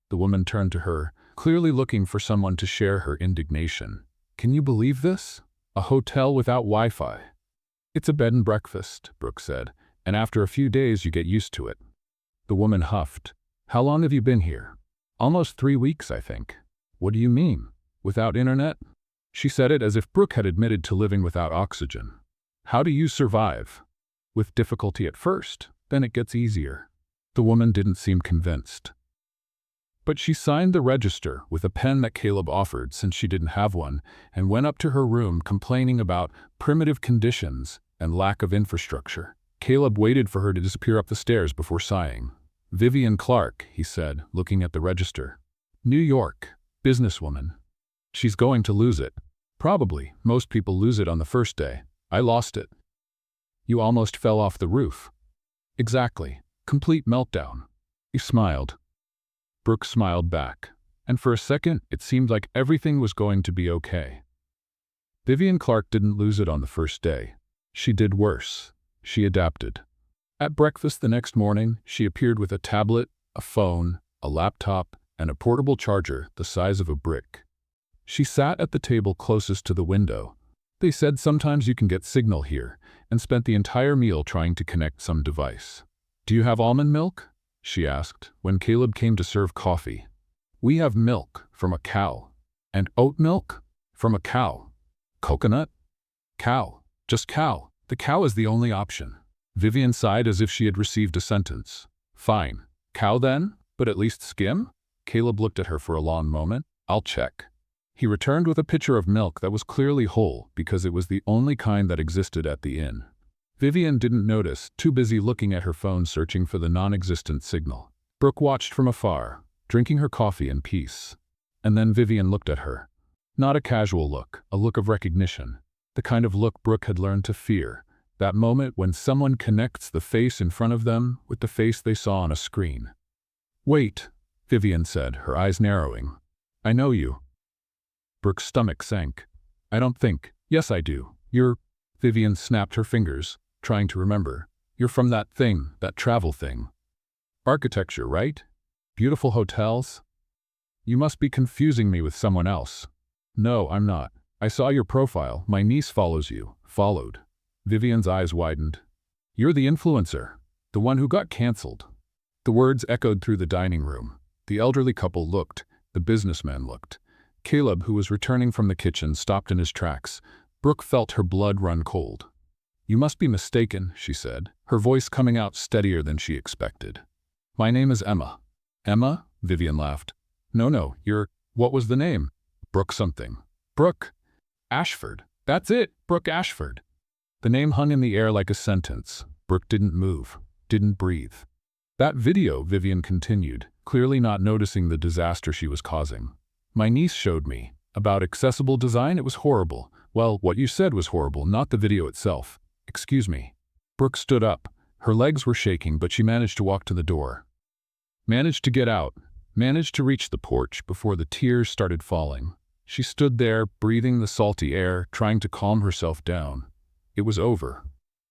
The woman turned to her, clearly looking for someone to share her indignation. "Can you believe this? A hotel without Wi-Fi." "It's a bed and breakfast," Brooke said, "and after a few days you get used to it." The woman huffed. "How long have you been here?" "Almost 3 weeks, I think." "What do you mean? Without internet?" She said it as if Brooke had admitted to living without oxygen. "How do you survive?" "With difficulty at first, then it gets easier." The woman didn't seem convinced. But she signed the register with a pen that Caleb offered since she didn't have one, and went up to her room complaining about primitive conditions and lack of infrastructure. Caleb waited for her to disappear up the stairs before sighing. "Vivian Clark," he said, looking at the register. "New York, businesswoman. She's going to lose it. Probably. Most people lose it on the first day. I lost it." "You almost fell off the roof." "Exactly. Complete meltdown." He smiled. Brooke smiled back, and for a second it seemed like everything was going to be okay. Vivian Clark didn't lose it on the first day. She did worse. She adapted. At breakfast the next morning, she appeared with a tablet, a phone, a laptop, and a portable charger the size of a brick. She sat at the table closest to the window. "They said sometimes you can get signal here," and spent the entire meal trying to connect some device. "Do you have almond milk?" she asked when Caleb came to serve coffee. "We have milk from a cow." "And oat milk?" "From a cow." "Coconut?" "Cow. Just cow. The cow is the only option." Vivian sighed as if she had received a sentence. "Fine. Cow then? But at least skim?" Caleb looked at her for a long moment. "I'll check." He returned with a pitcher of milk that was clearly whole because it was the only kind that existed at the inn. Vivian didn't notice, too busy looking at her phone searching for the non-existent signal. Brooke watched from afar, drinking her coffee in peace. And then Vivian looked at her. Not a casual look, a look of recognition. The kind of look Brooke had learned to fear. That moment when someone connects the face in front of them with the face they saw on a screen. "Wait," Vivian said, her eyes narrowing. "I know you." Brooke's stomach sank. "I don't think." "Yes, I do. You're—" Vivian snapped her fingers, trying to remember. "You're from that thing, that travel thing. Architecture, right? Beautiful hotels? You must be confusing me with someone else." "No, I'm not. I saw your profile. My niece follows you." "Followed." Vivian's eyes widened. "You're the influencer, the one who got canceled." The words echoed through the dining room. The elderly couple looked. The businessman looked. Caleb, who was returning from the kitchen, stopped in his tracks. Brooke felt her blood run cold. "You must be mistaken," she said, her voice coming out steadier than she expected. "My name is Emma." "Emma?" Vivian laughed. No, you're— What was the name?" "Brooke something." "Brooke Ashford. That's it, Brooke Ashford." The name hung in the air like a sentence. Brooke didn't move, didn't breathe. "That video," Vivian continued, clearly not noticing the disaster she was causing. "My niece showed me. About accessible design, it was horrible. Well, what you said was horrible, not the video itself. Excuse me." Brooke stood up. Her legs were shaking, but she managed to walk to the door. Managed to get out. Managed to reach the porch before the tears started falling. She stood there, breathing the salty air, trying to calm herself down. It was over.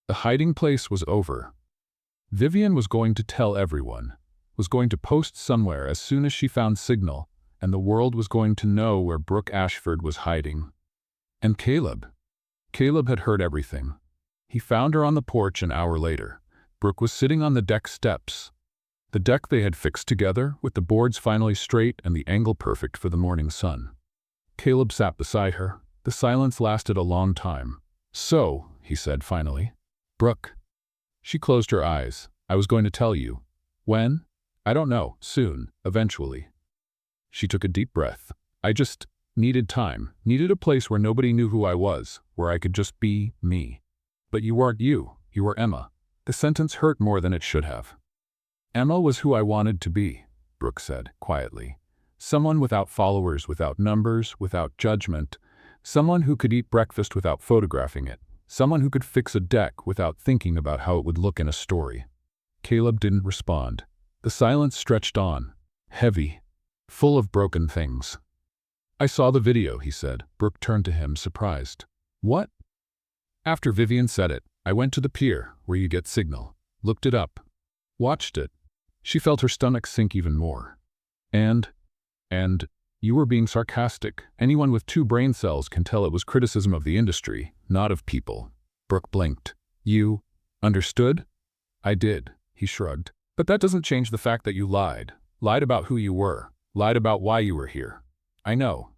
The hiding place was over. Vivian was going to tell everyone, was going to post somewhere as soon as she found signal, and the world was going to know where Brooke Ashford was hiding. And Caleb? Caleb had heard everything. He found her on the porch an hour later. Brooke was sitting on the deck steps. The deck they had fixed together, with the boards finally straight and the angle perfect for the morning sun. Caleb sat beside her. The silence lasted a long time. "So," he said finally. "Brooke." She closed her eyes. "I was going to tell you." "When?" "I don't know. Soon. Eventually." She took a deep breath. "I just needed time. Needed a place where nobody knew who I was, where I could just be me." "But you weren't you. You were Emma." The sentence hurt more than it should have. "Emma was who I wanted to be," Brooke said quietly. "Someone without followers, without numbers, without judgment. Someone who could eat breakfast without photographing it. Someone who could fix a deck without thinking about how it would look in a story." Caleb didn't respond. The silence stretched on, heavy, full of broken things. "I saw the video," he said. Brooke turned to him, surprised. "What?" "After Vivian said it, I went to the pier, where you get signal. Looked it up. Watched it." She felt her stomach sink even more. And you were being sarcastic. Anyone with 2 brain cells can tell it was criticism of the industry, not of people." Brooke blinked. "You understood?" "I did," he shrugged. "But that doesn't change the fact that you lied. Lied about who you were. Lied about why you were here." "I know.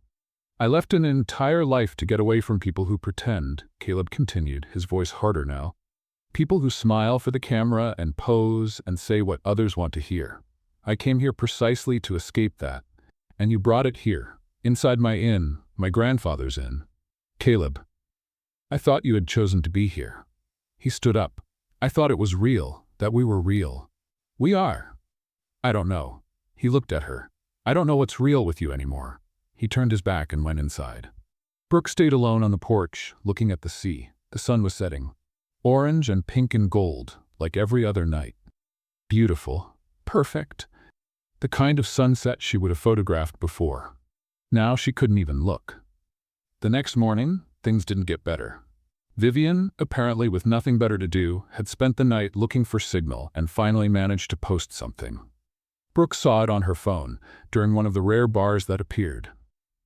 I left an entire life to get away from people who pretend," Caleb continued, his voice harder now. "People who smile for the camera and pose and say what others want to hear. I came here precisely to escape that. And you brought it here, inside my inn, my grandfather's inn." "Caleb, I thought you had chosen to be here." He stood up. "I thought it was real, that we were real." "We are." "I don't know." He looked at her. "I don't know what's real with you anymore." He turned his back and went inside. Brooke stayed alone on the porch, looking at the sea. The sun was setting. Orange and pink and gold, like every other night. Beautiful. Perfect. The kind of sunset she would have photographed before. Now she couldn't even look. The next morning, things didn't get better. Vivian, apparently with nothing better to do, had spent the night looking for signal and finally managed to post something. Brooke saw it on her phone, during one of the rare bars that appeared.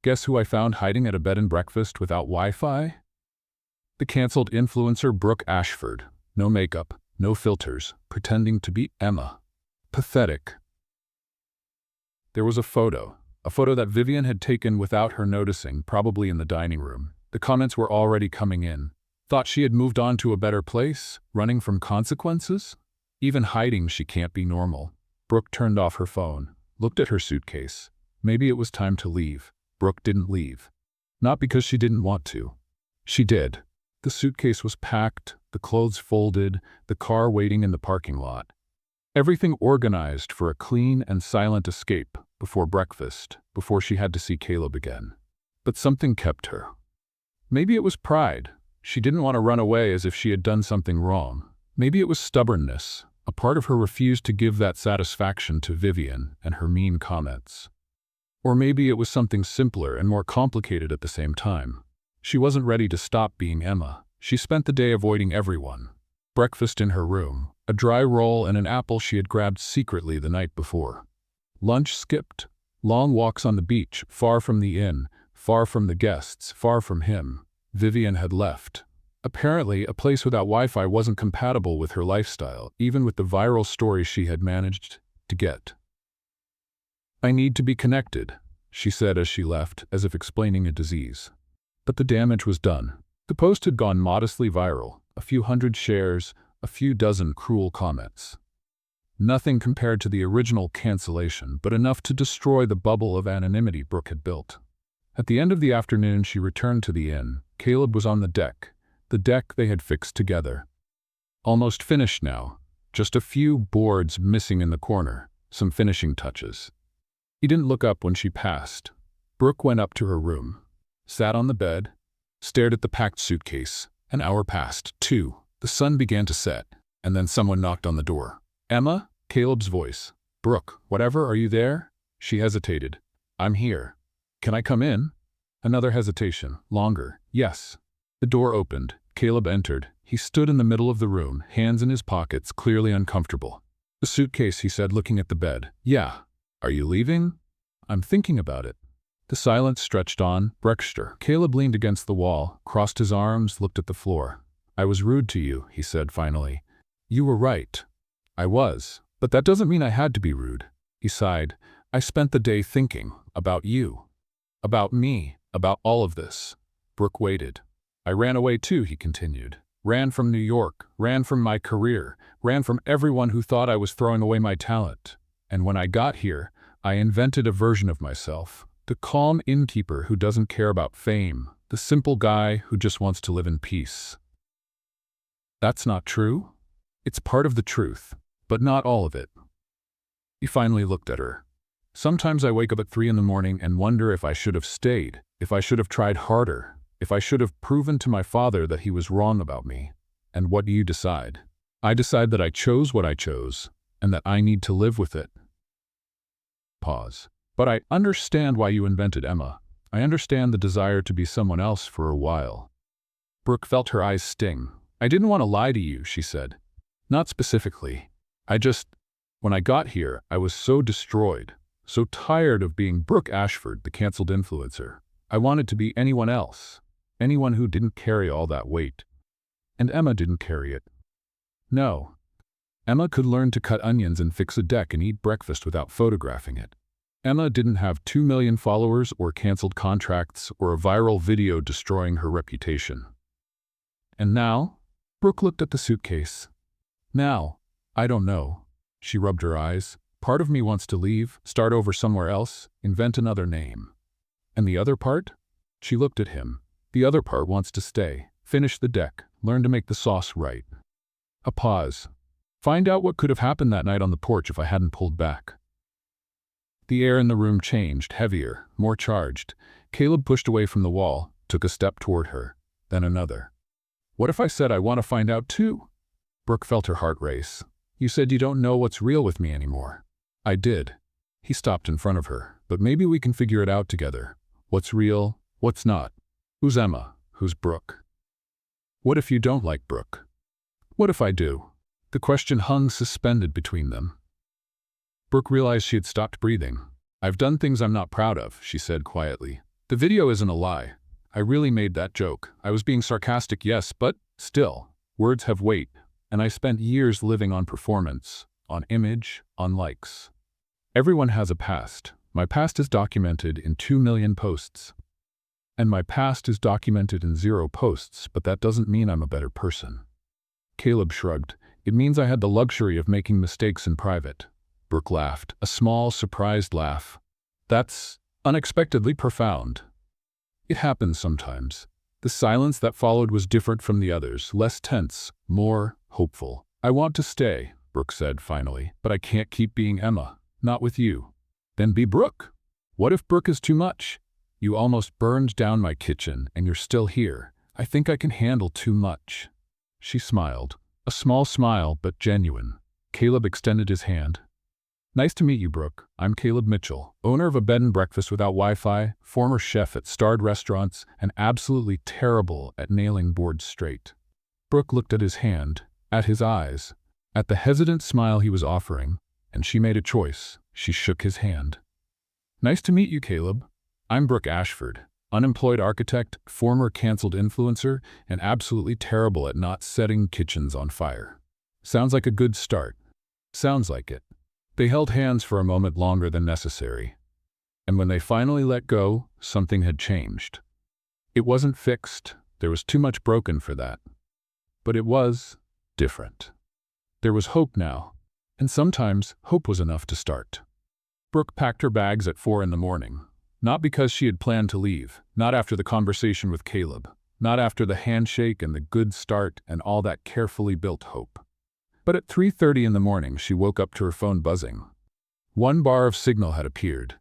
"Guess who I found hiding at a bed and breakfast without Wi-Fi?" The cancelled influencer Brooke Ashford. No makeup, no filters, pretending to be Emma. Pathetic. There was a photo that Vivian had taken without her noticing, probably in the dining room. The comments were already coming in. Thought she had moved on to a better place, running from consequences? Even hiding she can't be normal. Brooke turned off her phone, looked at her suitcase. Maybe it was time to leave. Brooke didn't leave. Not because she didn't want to. She did. The suitcase was packed, the clothes folded, the car waiting in the parking lot. Everything organized for a clean and silent escape before breakfast, before she had to see Caleb again. But something kept her. Maybe it was pride. She didn't want to run away as if she had done something wrong. Maybe it was stubbornness. A part of her refused to give that satisfaction to Vivian and her mean comments. Or maybe it was something simpler and more complicated at the same time. She wasn't ready to stop being Emma. She spent the day avoiding everyone. Breakfast in her room, a dry roll and an apple she had grabbed secretly the night before. Lunch skipped. Long walks on the beach, far from the inn, far from the guests, far from him. Vivian had left. Apparently, a place without Wi-Fi wasn't compatible with her lifestyle, even with the viral story she had managed to get. "I need to be connected," she said as she left, as if explaining a disease. But the damage was done. The post had gone modestly viral, a few hundred shares, a few dozen cruel comments. Nothing compared to the original cancellation, but enough to destroy the bubble of anonymity Brooke had built. At the end of the afternoon, she returned to the inn. Caleb was on the deck they had fixed together. Almost finished now, just a few boards missing in the corner, some finishing touches. He didn't look up when she passed. Brooke went up to her room, sat on the bed, stared at the packed suitcase. An hour passed, 2. The sun began to set, and then someone knocked on the door. "Emma?" Caleb's voice. "Brooke, whatever, are you there?" She hesitated. "I'm here. Can I come in?" Another hesitation. Longer. Yes. The door opened. Caleb entered. He stood in the middle of the room, hands in his pockets, clearly uncomfortable. The suitcase, he said, looking at the bed. Yeah. Are you leaving? I'm thinking about it. The silence stretched on. Brexter. Caleb leaned against the wall, crossed his arms, looked at the floor. I was rude to you, he said finally. You were right. I was. But that doesn't mean I had to be rude. He sighed. I spent the day thinking about you. About me. About all of this. Brooke waited. I ran away too, he continued. Ran from New York, ran from my career, ran from everyone who thought I was throwing away my talent. And when I got here, I invented a version of myself. The calm innkeeper who doesn't care about fame. The simple guy who just wants to live in peace. That's not true? It's part of the truth, but not all of it. He finally looked at her. Sometimes I wake up at 3 in the morning and wonder if I should have stayed, if I should have tried harder, if I should have proven to my father that he was wrong about me. And what do you decide? I decide that I chose what I chose, and that I need to live with it. Pause. But I understand why you invented Emma. I understand the desire to be someone else for a while. Brooke felt her eyes sting. I didn't want to lie to you, she said. Not specifically. When I got here, I was so destroyed, so tired of being Brooke Ashford, the canceled influencer. I wanted to be anyone else, anyone who didn't carry all that weight. And Emma didn't carry it. No. Emma could learn to cut onions and fix a deck and eat breakfast without photographing it. Emma didn't have 2 million followers or canceled contracts or a viral video destroying her reputation. And now? Brooke looked at the suitcase. Now, I don't know. She rubbed her eyes. Part of me wants to leave, start over somewhere else, invent another name. And the other part? She looked at him. The other part wants to stay, finish the deck, learn to make the sauce right. A pause. Find out what could have happened that night on the porch if I hadn't pulled back. The air in the room changed, heavier, more charged. Caleb pushed away from the wall, took a step toward her, then another. What if I said I want to find out too? Brooke felt her heart race. You said you don't know what's real with me anymore. I did. He stopped in front of her. But maybe we can figure it out together. What's real, what's not? Who's Emma? Who's Brooke? What if you don't like Brooke? What if I do? The question hung suspended between them. Brooke realized she had stopped breathing. I've done things I'm not proud of, she said quietly. The video isn't a lie. I really made that joke. I was being sarcastic, yes, but still, words have weight. And I spent years living on performance, on image, on likes. Everyone has a past. My past is documented in 2 million posts. And my past is documented in 0 posts, but that doesn't mean I'm a better person. Caleb shrugged. It means I had the luxury of making mistakes in private. Brooke laughed, a small, surprised laugh. That's unexpectedly profound. It happens sometimes. The silence that followed was different from the others, less tense, more hopeful. I want to stay, Brooke said finally, but I can't keep being Emma. Not with you. Then be Brooke. What if Brooke is too much? You almost burned down my kitchen, and you're still here. I think I can handle too much. She smiled. A small smile, but genuine. Caleb extended his hand. Nice to meet you, Brooke. I'm Caleb Mitchell, owner of a bed and breakfast without Wi-Fi, former chef at starred restaurants, and absolutely terrible at nailing boards straight. Brooke looked at his hand, at his eyes, at the hesitant smile he was offering, and she made a choice. She shook his hand. Nice to meet you, Caleb. I'm Brooke Ashford, unemployed architect, former canceled influencer, and absolutely terrible at not setting kitchens on fire. Sounds like a good start. Sounds like it. They held hands for a moment longer than necessary. And when they finally let go, something had changed. It wasn't fixed. There was too much broken for that. But it was different. There was hope now. And sometimes, hope was enough to start. Brooke packed her bags at 4 in the morning. Not because she had planned to leave. Not after the conversation with Caleb. Not after the handshake and the good start and all that carefully built hope. But at 3:30 in the morning, she woke up to her phone buzzing. 1 bar of signal had appeared,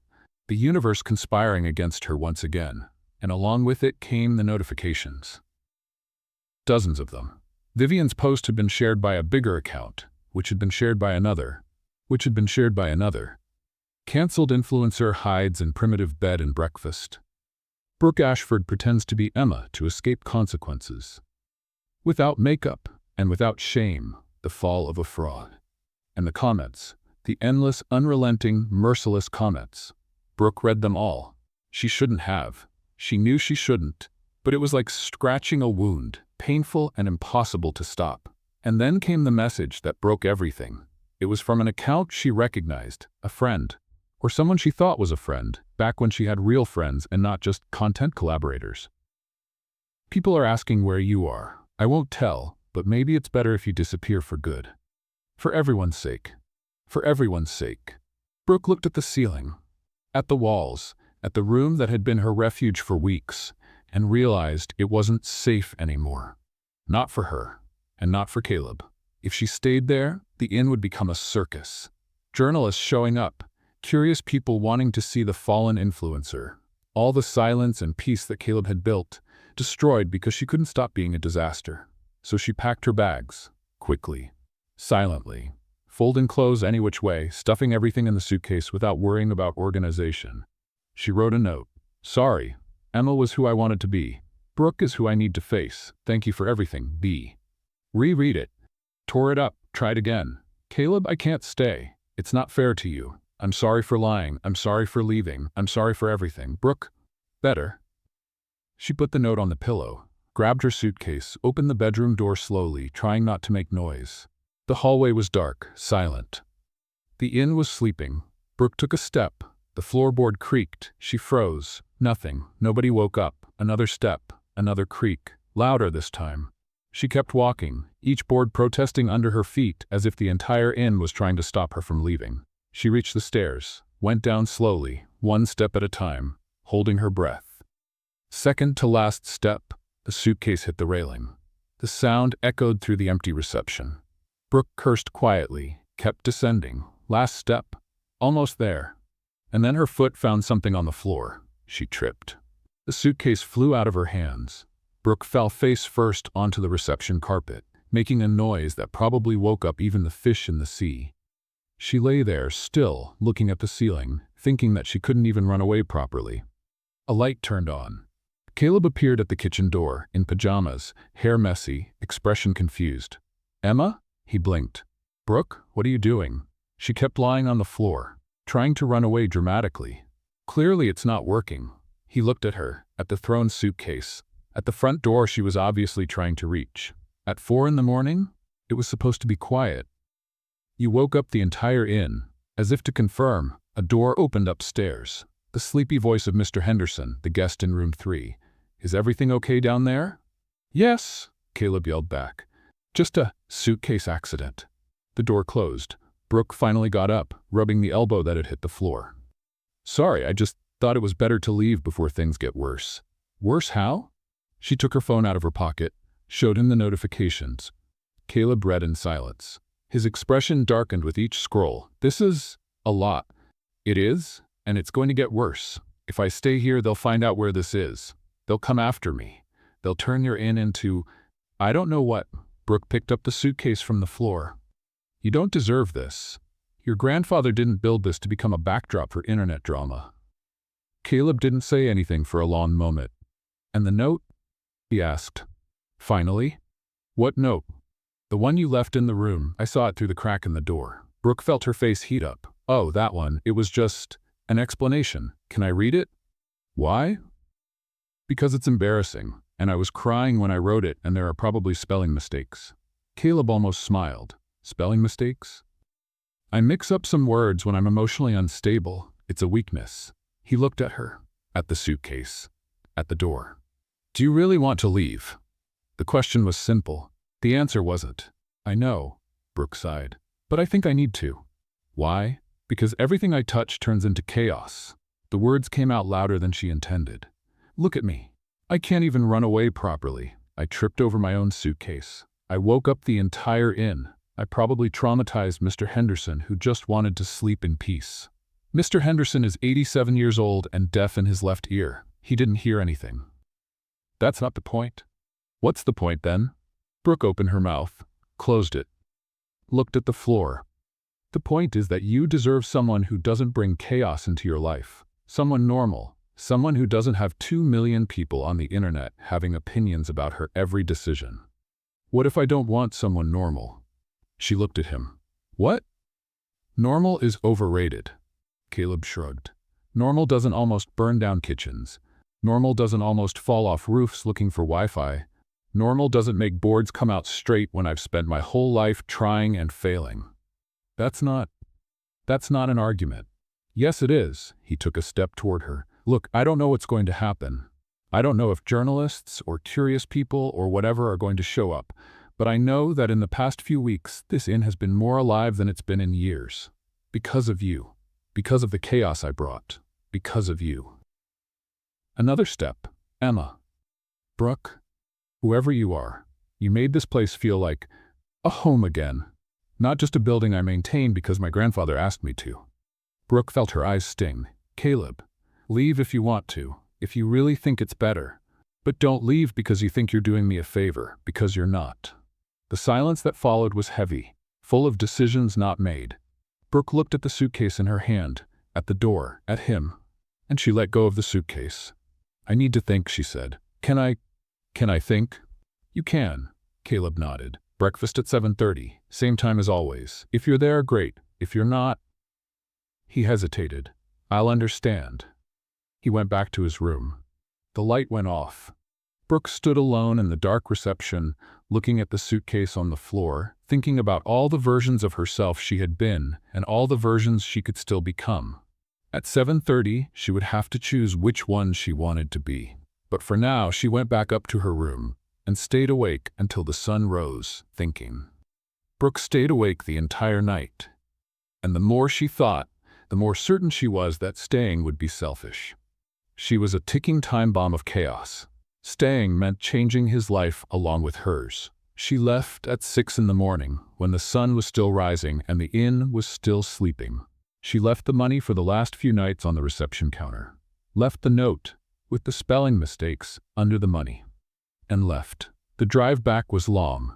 the universe conspiring against her once again, and along with it came the notifications. Dozens of them. Vivian's post had been shared by a bigger account, which had been shared by another, which had been shared by another. Cancelled influencer hides in primitive bed and breakfast. Brooke Ashford pretends to be Emma to escape consequences. Without makeup and without shame, the fall of a fraud. And the comments, the endless, unrelenting, merciless comments. Brooke read them all. She shouldn't have. She knew she shouldn't. But it was like scratching a wound, painful and impossible to stop. And then came the message that broke everything. It was from an account she recognized, a friend, or someone she thought was a friend, back when she had real friends and not just content collaborators. People are asking where you are. I won't tell, but maybe it's better if you disappear for good. For everyone's sake. For everyone's sake. Brooke looked at the ceiling, at the walls, at the room that had been her refuge for weeks, and realized it wasn't safe anymore. Not for her, and not for Caleb. If she stayed there, the inn would become a circus. Journalists showing up, curious people wanting to see the fallen influencer. All the silence and peace that Caleb had built, destroyed because she couldn't stop being a disaster. So she packed her bags, quickly, silently, folding clothes any which way, stuffing everything in the suitcase without worrying about organization. She wrote a note. Sorry, Emma was who I wanted to be. Brooke is who I need to face. Thank you for everything, B. Reread it. Tore it up, tried again. Caleb, I can't stay. It's not fair to you. I'm sorry for lying. I'm sorry for leaving. I'm sorry for everything. Brooke, better. She put the note on the pillow, grabbed her suitcase, opened the bedroom door slowly, trying not to make noise. The hallway was dark, silent. The inn was sleeping. Brooke took a step. The floorboard creaked. She froze. Nothing. Nobody woke up. Another step. Another creak. Louder this time. She kept walking, each board protesting under her feet as if the entire inn was trying to stop her from leaving. She reached the stairs, went down slowly, one step at a time, holding her breath. Second to last step, the suitcase hit the railing. The sound echoed through the empty reception. Brooke cursed quietly, kept descending. Last step, almost there. And then her foot found something on the floor. She tripped. The suitcase flew out of her hands. Brooke fell face first onto the reception carpet, making a noise that probably woke up even the fish in the sea. She lay there, still, looking at the ceiling, thinking that she couldn't even run away properly. A light turned on. Caleb appeared at the kitchen door, in pajamas, hair messy, expression confused. Emma? He blinked. Brooke, what are you doing? She kept lying on the floor, trying to run away dramatically. Clearly it's not working. He looked at her, at the thrown suitcase, at the front door she was obviously trying to reach. At 4 in the morning? It was supposed to be quiet. You woke up the entire inn. As if to confirm, a door opened upstairs. The sleepy voice of Mr. Henderson, the guest in room 3. Is everything okay down there? Yes, Caleb yelled back. Just a suitcase accident. The door closed. Brooke finally got up, rubbing the elbow that had hit the floor. Sorry, I just thought it was better to leave before things get worse. Worse how? She took her phone out of her pocket, showed him the notifications. Caleb read in silence. His expression darkened with each scroll. This is a lot. It is, and it's going to get worse. If I stay here, they'll find out where this is. They'll come after me. They'll turn your inn into, I don't know what. Brooke picked up the suitcase from the floor. You don't deserve this. Your grandfather didn't build this to become a backdrop for internet drama. Caleb didn't say anything for a long moment. And the note? He asked. Finally. What note? The one you left in the room. I saw it through the crack in the door. Brooke felt her face heat up. Oh, that one. It was just an explanation. Can I read it? Why? Because it's embarrassing, and I was crying when I wrote it, and there are probably spelling mistakes. Caleb almost smiled. Spelling mistakes? I mix up some words when I'm emotionally unstable. It's a weakness. He looked at her, at the suitcase, at the door. Do you really want to leave? The question was simple. The answer wasn't. I know, Brooke sighed, but I think I need to. Why? Because everything I touch turns into chaos. The words came out louder than she intended. Look at me. I can't even run away properly. I tripped over my own suitcase. I woke up the entire inn. I probably traumatized Mr. Henderson, who just wanted to sleep in peace. Mr. Henderson is 87 years old and deaf in his left ear. He didn't hear anything. That's not the point. What's the point then? Brooke opened her mouth, closed it, looked at the floor. The point is that you deserve someone who doesn't bring chaos into your life. Someone normal, Someone who doesn't have 2 million people on the internet having opinions about her every decision. What if I don't want someone normal? She looked at him. What? Normal is overrated. Caleb shrugged. Normal doesn't almost burn down kitchens. Normal doesn't almost fall off roofs looking for Wi-Fi. Normal doesn't make boards come out straight when I've spent my whole life trying and failing. That's not an argument. Yes, it is. He took a step toward her. Look, I don't know what's going to happen. I don't know if journalists or curious people or whatever are going to show up, but I know that in the past few weeks, this inn has been more alive than it's been in years. Because of you. Because of the chaos I brought. Because of you. Another step. Emma. Brooke. Whoever you are, you made this place feel like a home again. Not just a building I maintain because my grandfather asked me to. Brooke felt her eyes sting. Caleb, leave if you want to, if you really think it's better. But don't leave because you think you're doing me a favor, because you're not. The silence that followed was heavy, full of decisions not made. Brooke looked at the suitcase in her hand, at the door, at him, and she let go of the suitcase. I need to think, she said. Can I think? You can. Caleb nodded. Breakfast at 7:30, same time as always. If you're there, great. If you're not... He hesitated. I'll understand. He went back to his room. The light went off. Brooke stood alone in the dark reception, looking at the suitcase on the floor, thinking about all the versions of herself she had been and all the versions she could still become. At 7:30, she would have to choose which one she wanted to be. But for now, she went back up to her room and stayed awake until the sun rose, thinking. Brooke stayed awake the entire night. And the more she thought, the more certain she was that staying would be selfish. She was a ticking time bomb of chaos. Staying meant changing his life along with hers. She left at 6 in the morning, when the sun was still rising and the inn was still sleeping. She left the money for the last few nights on the reception counter. Left the note, with the spelling mistakes, under the money. And left. The drive back was long.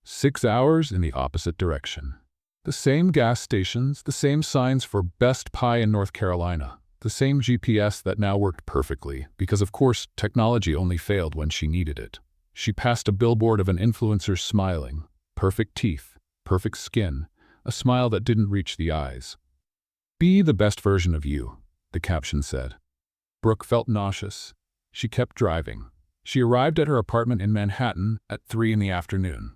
6 hours in the opposite direction. The same gas stations, the same signs for Best Pie in North Carolina. The same GPS that now worked perfectly, because of course technology only failed when she needed it. She passed a billboard of an influencer smiling. Perfect teeth, perfect skin, a smile that didn't reach the eyes. Be the best version of you, the caption said. Brooke felt nauseous. She kept driving. She arrived at her apartment in Manhattan at 3 in the afternoon.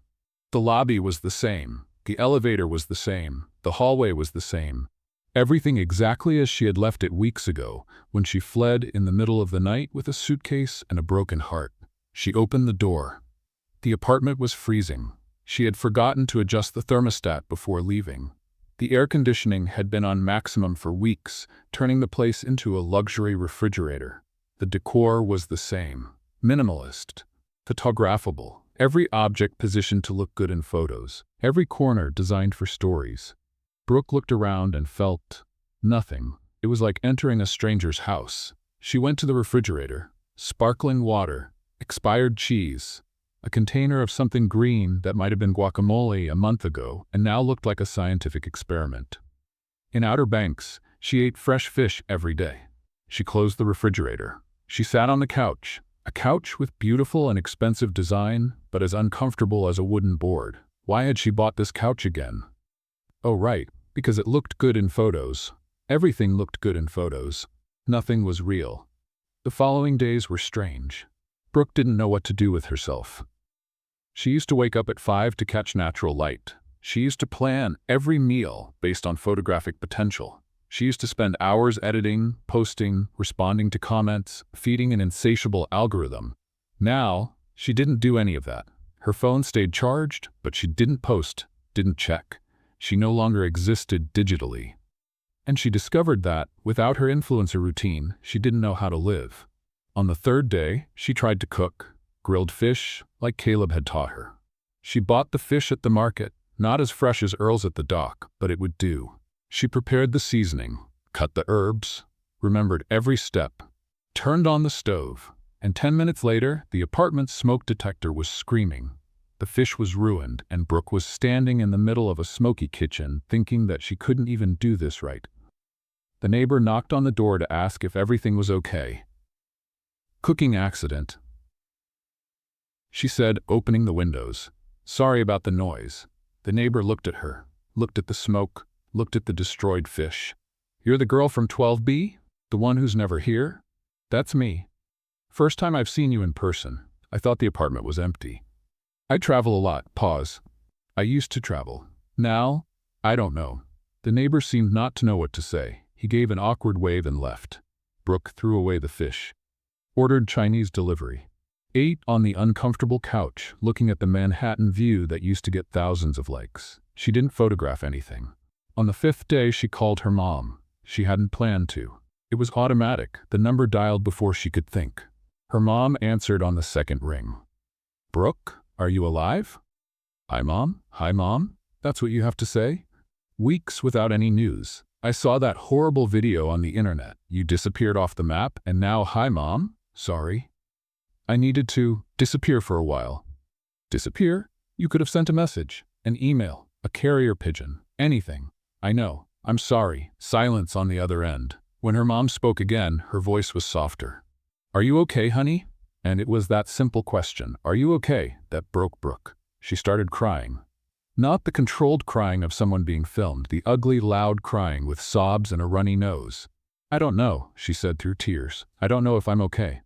The lobby was the same. The elevator was the same. The hallway was the same. Everything exactly as she had left it weeks ago, when she fled in the middle of the night with a suitcase and a broken heart. She opened the door. The apartment was freezing. She had forgotten to adjust the thermostat before leaving. The air conditioning had been on maximum for weeks, turning the place into a luxury refrigerator. The decor was the same. Minimalist. Photographable. Every object positioned to look good in photos. Every corner designed for stories. Brooke looked around and felt nothing. It was like entering a stranger's house. She went to the refrigerator. Sparkling water. Expired cheese. A container of something green that might have been guacamole a month ago and now looked like a scientific experiment. In Outer Banks, she ate fresh fish every day. She closed the refrigerator. She sat on the couch, a couch with beautiful and expensive design, but as uncomfortable as a wooden board. Why had she bought this couch again? Oh right, because it looked good in photos. Everything looked good in photos. Nothing was real. The following days were strange. Brooke didn't know what to do with herself. She used to wake up at 5 to catch natural light. She used to plan every meal based on photographic potential. She used to spend hours editing, posting, responding to comments, feeding an insatiable algorithm. Now, she didn't do any of that. Her phone stayed charged, but she didn't post, didn't check. She no longer existed digitally. And she discovered that, without her influencer routine, she didn't know how to live. On the third day, she tried to cook. Grilled fish, like Caleb had taught her. She bought the fish at the market, not as fresh as Earl's at the dock, but it would do. She prepared the seasoning, cut the herbs, remembered every step, turned on the stove, and 10 minutes later, the apartment's smoke detector was screaming. The fish was ruined, and Brooke was standing in the middle of a smoky kitchen, thinking that she couldn't even do this right. The neighbor knocked on the door to ask if everything was okay, Cooking accident, she said, opening the windows. Sorry about the noise. The neighbor looked at her, looked at the smoke, looked at the destroyed fish. You're the girl from 12B? The one who's never here? That's me. First time I've seen you in person. I thought the apartment was empty. I travel a lot. Pause. I used to travel. Now? I don't know. The neighbor seemed not to know what to say. He gave an awkward wave and left. Brooke threw away the fish. Ordered Chinese delivery. Ate on the uncomfortable couch, looking at the Manhattan view that used to get thousands of likes. She didn't photograph anything. On the 5th day, she called her mom. She hadn't planned to. It was automatic. The number dialed before she could think. Her mom answered on the 2nd ring. Brooke, are you alive? Hi, Mom. Hi, Mom. That's what you have to say? Weeks without any news. I saw that horrible video on the internet. You disappeared off the map, and now hi, Mom. Sorry. I needed to disappear for a while. Disappear? You could have sent a message, an email, a carrier pigeon, anything. I know. I'm sorry. Silence on the other end. When her mom spoke again, her voice was softer. Are you okay, honey? And it was that simple question, are you okay, that broke Brooke. She started crying. Not the controlled crying of someone being filmed, the ugly, loud crying with sobs and a runny nose. I don't know, she said through tears. I don't know if I'm okay.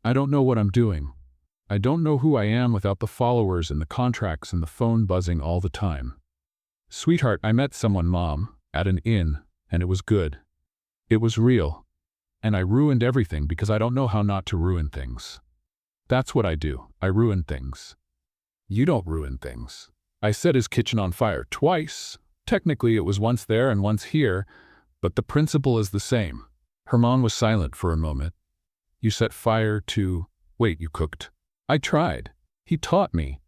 I don't know what I'm doing. I don't know who I am without the followers and the contracts and the phone buzzing all the time. Sweetheart, I met someone, Mom, at an inn, and it was good. It was real. And I ruined everything because I don't know how not to ruin things. That's what I do. I ruin things. You don't ruin things. I set his kitchen on fire twice. Technically, it was once there and once here, but the principle is the same. Her mom was silent for a moment. You set fire to... Wait, you cooked? I tried. He taught me.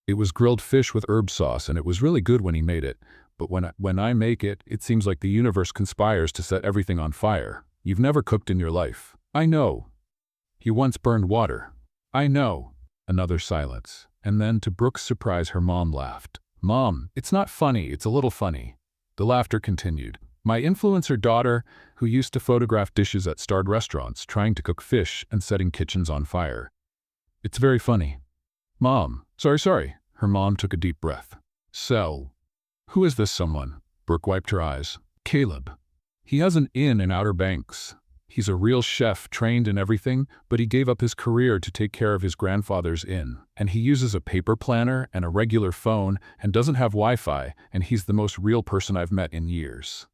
It was grilled fish with herb sauce, and it was really good when he made it. But when I make it, it seems like the universe conspires to set everything on fire. You've never cooked in your life. I know. You once burned water. I know. Another silence. And then, to Brooke's surprise, her mom laughed. Mom, it's not funny, it's a little funny. The laughter continued. My influencer daughter, who used to photograph dishes at starred restaurants, trying to cook fish and setting kitchens on fire. It's very funny. Mom, sorry. Her mom took a deep breath. So, who is this someone? Brooke wiped her eyes. Caleb. He has an inn in Outer Banks. He's a real chef, trained in everything, but he gave up his career to take care of his grandfather's inn. And he uses a paper planner and a regular phone and doesn't have Wi-Fi, and he's the most real person I've met in years.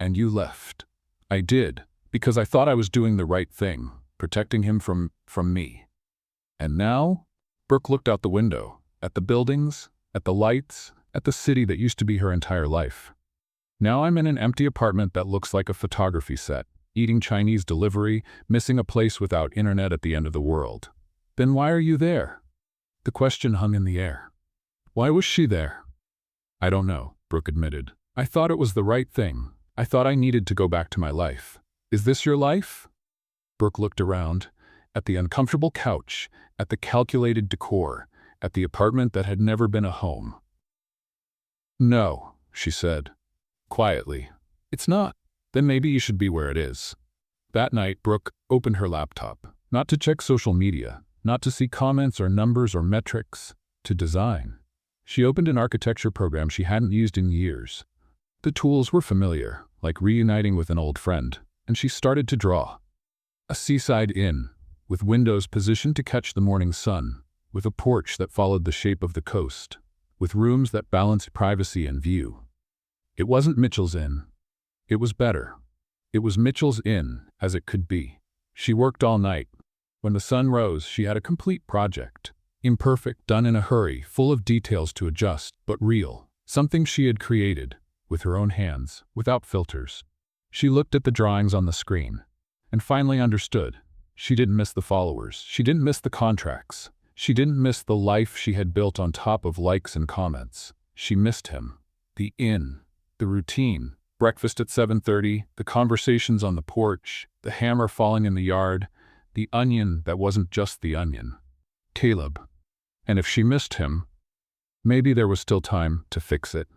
And you left. I did, because I thought I was doing the right thing, protecting him from me. And now? Brooke looked out the window, at the buildings, at the lights, at the city that used to be her entire life. Now I'm in an empty apartment that looks like a photography set, eating Chinese delivery, missing a place without internet at the end of the world. Then why are you there? The question hung in the air. Why was she there? I don't know, Brooke admitted. I thought it was the right thing. I thought I needed to go back to my life. Is this your life? Brooke looked around, at the uncomfortable couch, at the calculated decor, at the apartment that had never been a home. No, she said, quietly. It's not. Then maybe you should be where it is. That night, Brooke opened her laptop, not to check social media, not to see comments or numbers or metrics, to design. She opened an architecture program she hadn't used in years. The tools were familiar, like reuniting with an old friend, and she started to draw. A seaside inn, with windows positioned to catch the morning sun, with a porch that followed the shape of the coast, with rooms that balanced privacy and view. It wasn't Mitchell's Inn. It was better. It was Mitchell's Inn, as it could be. She worked all night. When the sun rose, she had a complete project. Imperfect, done in a hurry, full of details to adjust, but real. Something she had created, with her own hands, without filters. She looked at the drawings on the screen, and finally understood. She didn't miss the followers. She didn't miss the contracts. She didn't miss the life she had built on top of likes and comments. She missed him. The inn. The routine. Breakfast at 7:30, the conversations on the porch, the hammer falling in the yard, the onion that wasn't just the onion. Caleb. And if she missed him, maybe there was still time to fix it.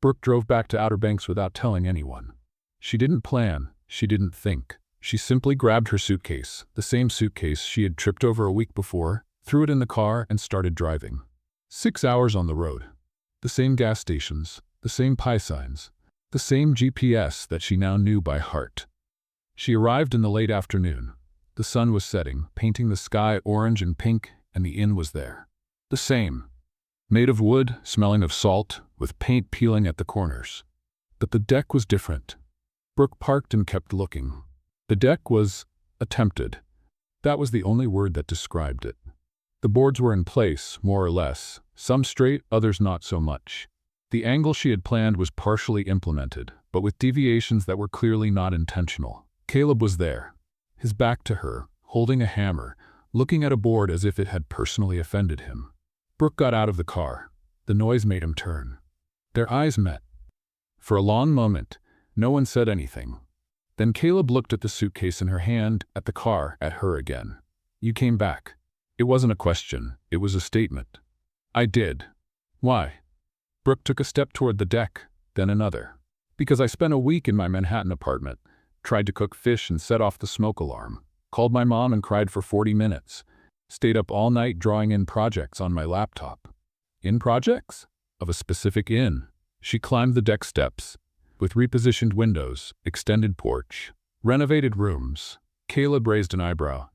Brooke drove back to Outer Banks without telling anyone. She didn't plan. She didn't think. She simply grabbed her suitcase, the same suitcase she had tripped over a week before, threw it in the car, and started driving. 6 hours on the road. The same gas stations, the same pie signs, the same GPS that she now knew by heart. She arrived in the late afternoon. The sun was setting, painting the sky orange and pink, and the inn was there. The same. Made of wood, smelling of salt, with paint peeling at the corners. But the deck was different. Brooke parked and kept looking. The deck was attempted. That was the only word that described it. The boards were in place, more or less, some straight, others not so much. The angle she had planned was partially implemented, but with deviations that were clearly not intentional. Caleb was there, his back to her, holding a hammer, looking at a board as if it had personally offended him. Brooke got out of the car. The noise made him turn. Their eyes met. For a long moment, no one said anything. Then Caleb looked at the suitcase in her hand, at the car, at her again. "You came back." It wasn't a question, it was a statement. "I did." "Why?" Brooke took a step toward the deck, then another. "Because I spent a week in my Manhattan apartment, tried to cook fish and set off the smoke alarm, called my mom and cried for 40 minutes, stayed up all night drawing in projects on my laptop." "In projects?" "Of a specific inn." She climbed the deck steps, with repositioned windows, extended porch, renovated rooms. Caleb raised an eyebrow.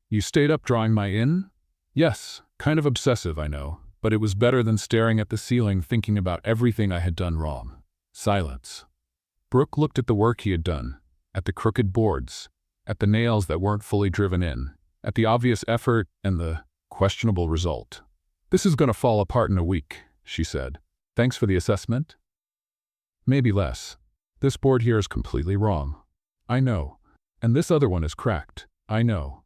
"You stayed up drawing my inn?" "Yes, kind of obsessive, I know, but it was better than staring at the ceiling thinking about everything I had done wrong." Silence. Brooke looked at the work he had done, at the crooked boards, at the nails that weren't fully driven in, at the obvious effort and the questionable result. "This is going to fall apart in a week," she said. "Thanks for the assessment." "Maybe less. This board here is completely wrong." "I know. And this other one is cracked." "I know.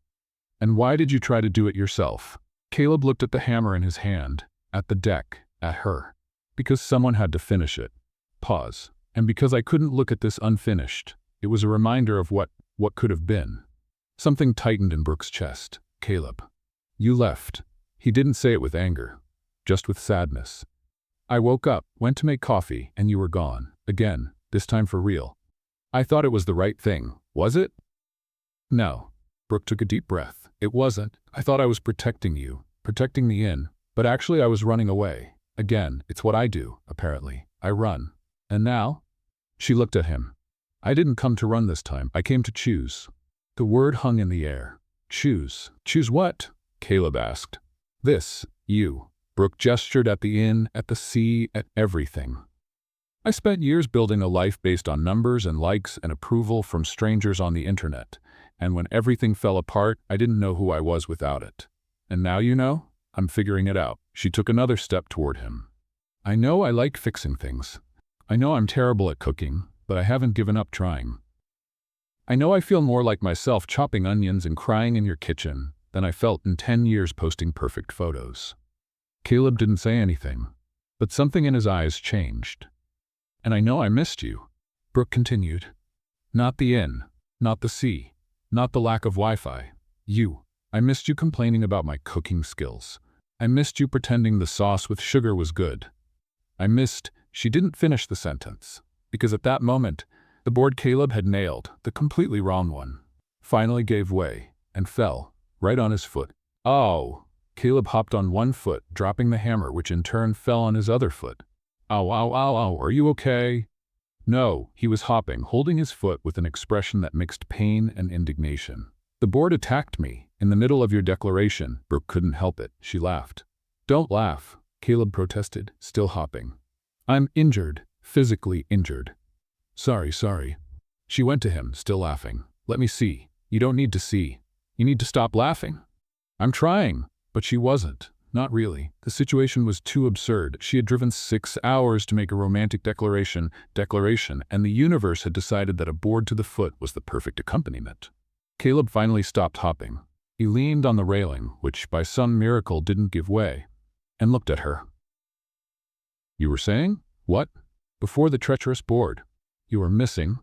And why did you try to do it yourself?" Caleb looked at the hammer in his hand, at the deck, at her. "Because someone had to finish it." Pause. "And because I couldn't look at this unfinished." It was a reminder of what could have been. Something tightened in Brooke's chest. "Caleb. You left." He didn't say it with anger, just with sadness. "I woke up, went to make coffee, and you were gone. Again, this time for real. I thought it was the right thing. Was it?" "No." Brooke took a deep breath. "It wasn't. I thought I was protecting you, protecting the inn, but actually I was running away. Again, it's what I do, apparently. I run. And now?" She looked at him. "I didn't come to run this time. I came to choose." The word hung in the air. "Choose. Choose what?" Caleb asked. "This. You." Brooke gestured at the inn, at the sea, at everything. "I spent years building a life based on numbers and likes and approval from strangers on the internet. And when everything fell apart, I didn't know who I was without it. And now you know? I'm figuring it out." She took another step toward him. "I know I like fixing things. I know I'm terrible at cooking, but I haven't given up trying. I know I feel more like myself chopping onions and crying in your kitchen than I felt in 10 years posting perfect photos." Caleb didn't say anything, but something in his eyes changed. "And I know I missed you," Brooke continued. "Not the inn, not the sea, not the lack of Wi-Fi. You. I missed you complaining about my cooking skills. I missed you pretending the sauce with sugar was good. I missed—" She didn't finish the sentence, because at that moment, the board Caleb had nailed, the completely wrong one, finally gave way and fell, right on his foot. "Oh!" Caleb hopped on one foot, dropping the hammer, which in turn fell on his other foot. "Ow, ow, ow, ow, are you okay?" No, he was hopping, holding his foot with an expression that mixed pain and indignation. "The board attacked me, in the middle of your declaration." Brooke couldn't help it. She laughed. "Don't laugh," Caleb protested, still hopping. "I'm injured, physically injured." Sorry. She went to him, still laughing. "Let me see." "You don't need to see. You need to stop laughing." "I'm trying." But she wasn't. Not really. The situation was too absurd. She had driven 6 hours to make a romantic declaration, and the universe had decided that a board to the foot was the perfect accompaniment. Caleb finally stopped hopping. He leaned on the railing, which by some miracle didn't give way, and looked at her. "You were saying? What?" "Before the treacherous board. You were missing."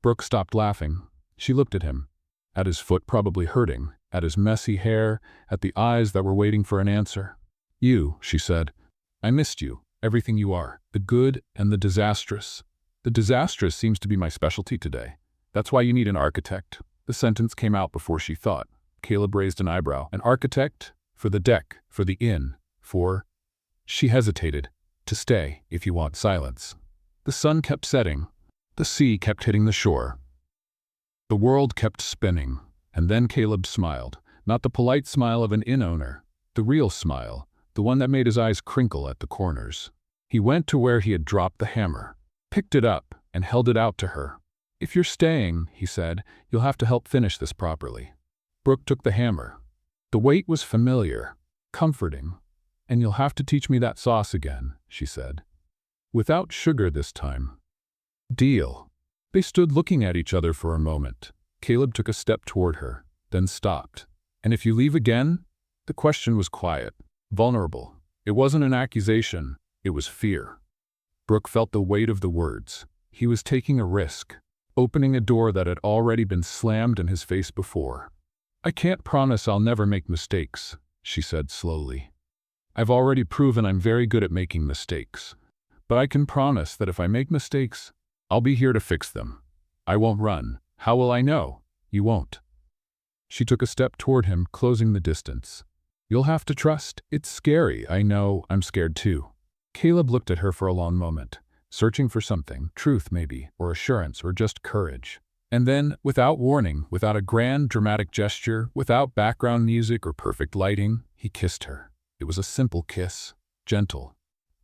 Brooke stopped laughing. She looked at him. At his foot probably hurting, at his messy hair, at the eyes that were waiting for an answer. "You," she said. "I missed you, everything you are, the good and the disastrous. The disastrous seems to be my specialty today. That's why you need an architect. The sentence came out before she thought. Caleb raised an eyebrow. An architect? For the deck, for the inn, for… She hesitated. To stay, if you want silence. The sun kept setting. The sea kept hitting the shore. The world kept spinning. And then Caleb smiled. Not the polite smile of an inn owner. The real smile. The one that made his eyes crinkle at the corners. He went to where he had dropped the hammer, picked it up, and held it out to her. If you're staying, he said, you'll have to help finish this properly. Brooke took the hammer. The weight was familiar, comforting. And you'll have to teach me that sauce again, she said. Without sugar this time. Deal. They stood looking at each other for a moment. Caleb took a step toward her, then stopped. And if you leave again? The question was quiet, vulnerable. It wasn't an accusation, it was fear. Brooke felt the weight of the words. He was taking a risk, opening a door that had already been slammed in his face before. I can't promise I'll never make mistakes, she said slowly. I've already proven I'm very good at making mistakes. But I can promise that if I make mistakes, I'll be here to fix them. I won't run. How will I know? You won't. She took a step toward him, closing the distance. You'll have to trust. It's scary. I know. I'm scared too. Caleb looked at her for a long moment, searching for something, truth maybe, or assurance, or just courage. And then, without warning, without a grand, dramatic gesture, without background music or perfect lighting, he kissed her. It was a simple kiss, gentle.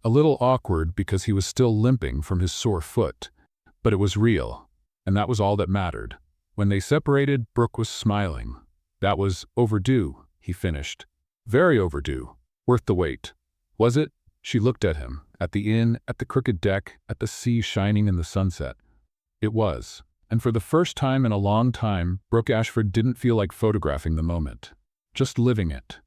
A little awkward because he was still limping from his sore foot. But it was real, and that was all that mattered. When they separated, Brooke was smiling. That was overdue, he finished. Very overdue. Worth the wait. Was it? She looked at him, at the inn, at the crooked deck, at the sea shining in the sunset. It was. And for the first time in a long time, Brooke Ashford didn't feel like photographing the moment. Just living it.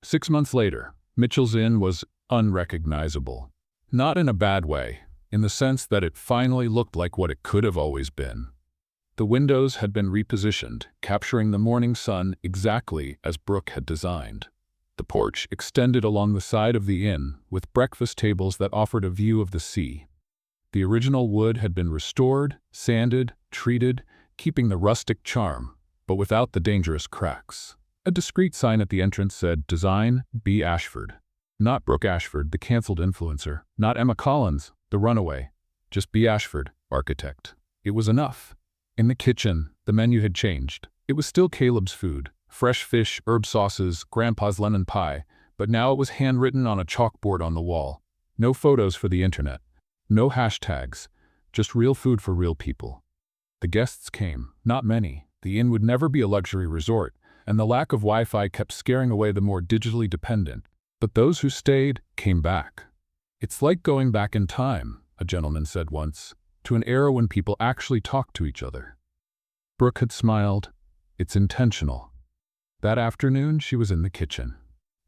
6 months later, Mitchell's Inn was unrecognizable. Not in a bad way, in the sense that it finally looked like what it could have always been. The windows had been repositioned, capturing the morning sun exactly as Brooke had designed. The porch extended along the side of the inn, with breakfast tables that offered a view of the sea. The original wood had been restored, sanded, treated, keeping the rustic charm, but without the dangerous cracks. A discreet sign at the entrance said, Design, B. Ashford. Not Brooke Ashford, the cancelled influencer. Not Emma Collins, the runaway. Just B. Ashford, architect. It was enough. In the kitchen, the menu had changed. It was still Caleb's food. Fresh fish, herb sauces, Grandpa's lemon pie. But now it was handwritten on a chalkboard on the wall. No photos for the internet. No hashtags. Just real food for real people. The guests came. Not many. The inn would never be a luxury resort, and the lack of Wi-Fi kept scaring away the more digitally dependent. But those who stayed came back. It's like going back in time, a gentleman said once, to an era when people actually talked to each other. Brooke had smiled. It's intentional. That afternoon, she was in the kitchen.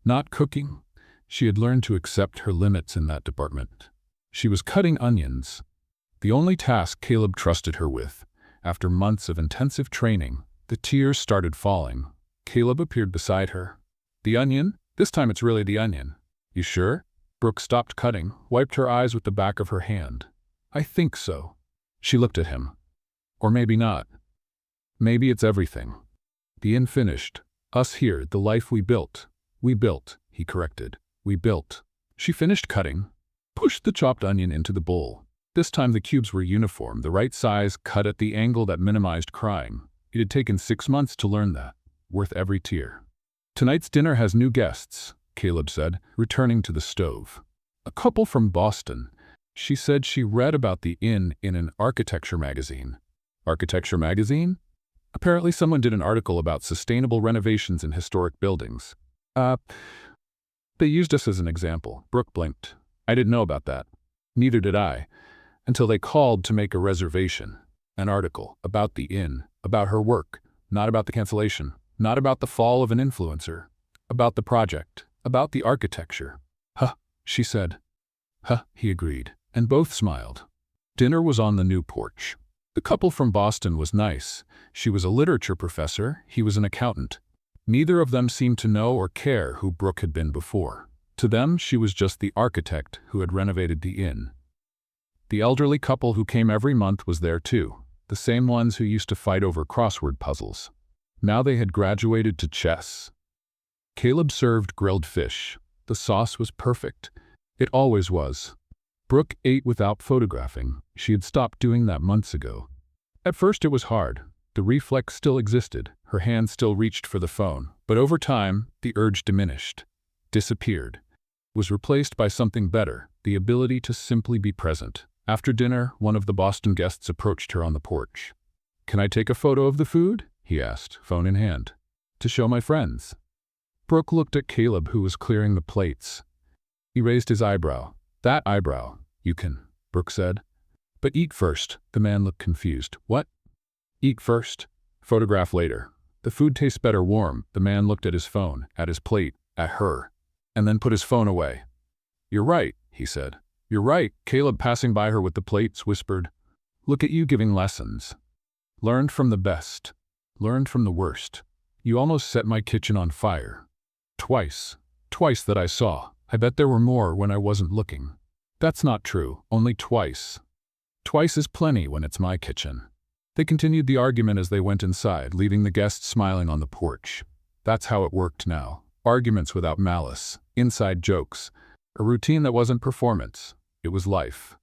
Not cooking. She had learned to accept her limits in that department. She was cutting onions, the only task Caleb trusted her with. After months of intensive training, the tears started falling. Caleb appeared beside her. The onion? This time it's really the onion. You sure? Brooke stopped cutting, wiped her eyes with the back of her hand. I think so. She looked at him. Or maybe not. Maybe it's everything. The inn finished. Us here, the life we built. We built, he corrected. We built. She finished cutting, pushed the chopped onion into the bowl. This time the cubes were uniform, the right size, cut at the angle that minimized crying. It had taken 6 months to learn that. Worth every tear. Tonight's dinner has new guests, Caleb said, returning to the stove. A couple from Boston. She said she read about the inn in an architecture magazine. Architecture magazine? Apparently someone did an article about sustainable renovations in historic buildings. They used us as an example. Brooke blinked. I didn't know about that. Neither did I. Until they called to make a reservation. An article about the inn, about her work, not about the cancellation, not about the fall of an influencer, about the project, about the architecture. Huh, she said. Huh, he agreed, and both smiled. Dinner was on the new porch. The couple from Boston was nice. She was a literature professor, he was an accountant. Neither of them seemed to know or care who Brooke had been before. To them, she was just the architect who had renovated the inn. The elderly couple who came every month was there too. the same ones who used to fight over crossword puzzles. Now they had graduated to chess. Caleb served grilled fish. The sauce was perfect. It always was. Brooke ate without photographing. She had stopped doing that months ago. At first it was hard. The reflex still existed. Her hand still reached for the phone. But over time, the urge diminished, disappeared, was replaced by something better, the ability to simply be present. After dinner, one of the Boston guests approached her on the porch. "Can I take a photo of the food?" he asked, phone in hand. "To show my friends." Brooke looked at Caleb, who was clearing the plates. He raised his eyebrow. "That eyebrow. You can," Brooke said. "But eat first." The man looked confused. "What?" "Eat first. Photograph later. The food tastes better warm." The man looked at his phone, at his plate, at her, and then put his phone away. "You're right," he said. "You're right." Caleb, passing by her with the plates, whispered, "Look at you giving lessons. Learned from the best. Learned from the worst. You almost set my kitchen on fire. Twice. Twice that I saw. I bet there were more when I wasn't looking." "That's not true. Only twice." "Twice is plenty when it's my kitchen." They continued the argument as they went inside, leaving the guests smiling on the porch. That's how it worked now. Arguments without malice, inside jokes, a routine that wasn't performance. It was life.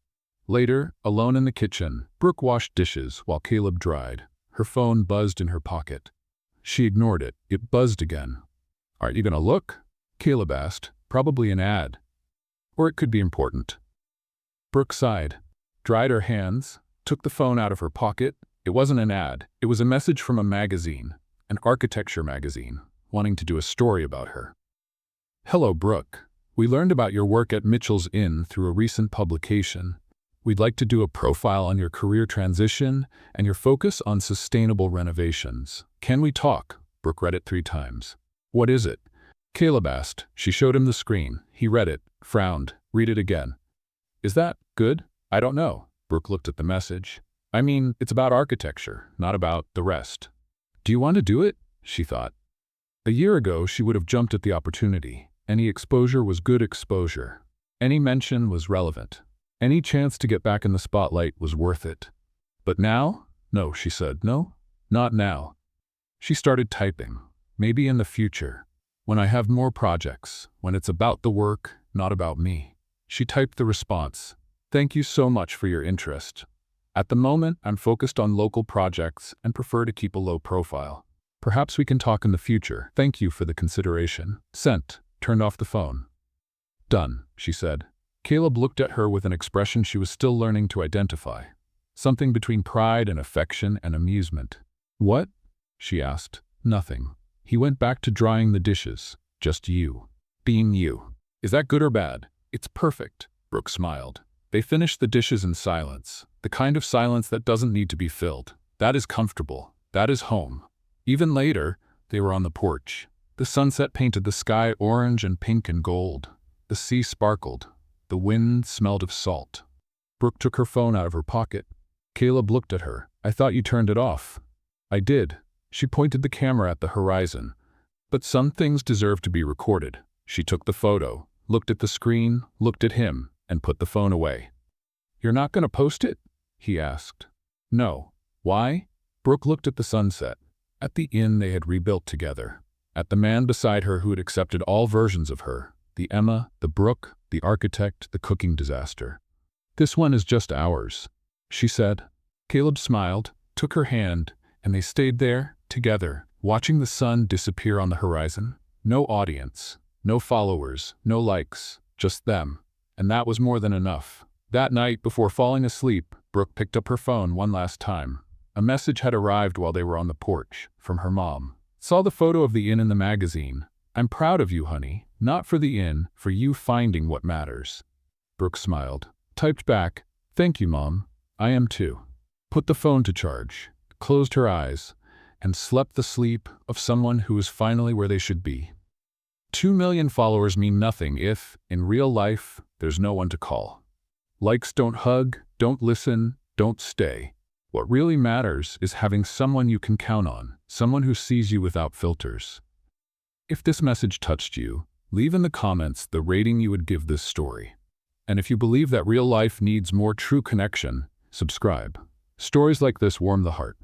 Later, alone in the kitchen, Brooke washed dishes while Caleb dried. Her phone buzzed in her pocket. She ignored it. It buzzed again. "Aren't you gonna look?" Caleb asked. "Probably an ad. Or it could be important." Brooke sighed, dried her hands, took the phone out of her pocket. It wasn't an ad. It was a message from a magazine, an architecture magazine, wanting to do a story about her. "Hello, Brooke. We learned about your work at Mitchell's Inn through a recent publication. We'd like to do a profile on your career transition and your focus on sustainable renovations. Can we talk?" Brooke read it 3 times. "What is it?" Caleb asked. She showed him the screen. He read it, frowned. "Read it again." "Is that good?" "I don't know." Brooke looked at the message. "I mean, it's about architecture, not about the rest." "Do you want to do it?" she thought. A year ago, she would have jumped at the opportunity. Any exposure was good exposure. Any mention was relevant. Any chance to get back in the spotlight was worth it. But now? "No," she said. "No, not now." She started typing. "Maybe in the future. When I have more projects. When it's about the work, not about me." She typed the response. "Thank you so much for your interest. At the moment, I'm focused on local projects and prefer to keep a low profile. Perhaps we can talk in the future. Thank you for the consideration." Sent. Turned off the phone. "Done," she said. Caleb looked at her with an expression she was still learning to identify. Something between pride and affection and amusement. "What?" she asked. "Nothing." He went back to drying the dishes. "Just you. Being you. Is that good or bad?" "It's perfect," Brooke smiled. They finished the dishes in silence, the kind of silence that doesn't need to be filled. That is comfortable. That is home. Even later, they were on the porch. The sunset painted the sky orange and pink and gold. The sea sparkled. The wind smelled of salt. Brooke took her phone out of her pocket. Caleb looked at her. "I thought you turned it off." "I did." She pointed the camera at the horizon. "But some things deserve to be recorded." She took the photo, looked at the screen, looked at him, and put the phone away. "You're not going to post it?" he asked. "No." "Why?" Brooke looked at the sunset, at the inn they had rebuilt together, at the man beside her who had accepted all versions of her, the Emma, the Brooke, the architect, the cooking disaster. "This one is just ours," she said. Caleb smiled, took her hand, and they stayed there, together, watching the sun disappear on the horizon. No audience, no followers, no likes, just them. And that was more than enough. That night, before falling asleep, Brooke picked up her phone one last time. A message had arrived while they were on the porch, from her mom. "Saw the photo of the inn in the magazine. I'm proud of you, honey. Not for the inn, for you finding what matters." Brooke smiled. Typed back, "Thank you, Mom. I am too." Put the phone to charge, closed her eyes, and slept the sleep of someone who is finally where they should be. 2 million followers mean nothing if, in real life, there's no one to call. Likes don't hug, don't listen, don't stay. What really matters is having someone you can count on, someone who sees you without filters. If this message touched you, leave in the comments the rating you would give this story. And if you believe that real life needs more true connection, subscribe. Stories like this warm the heart.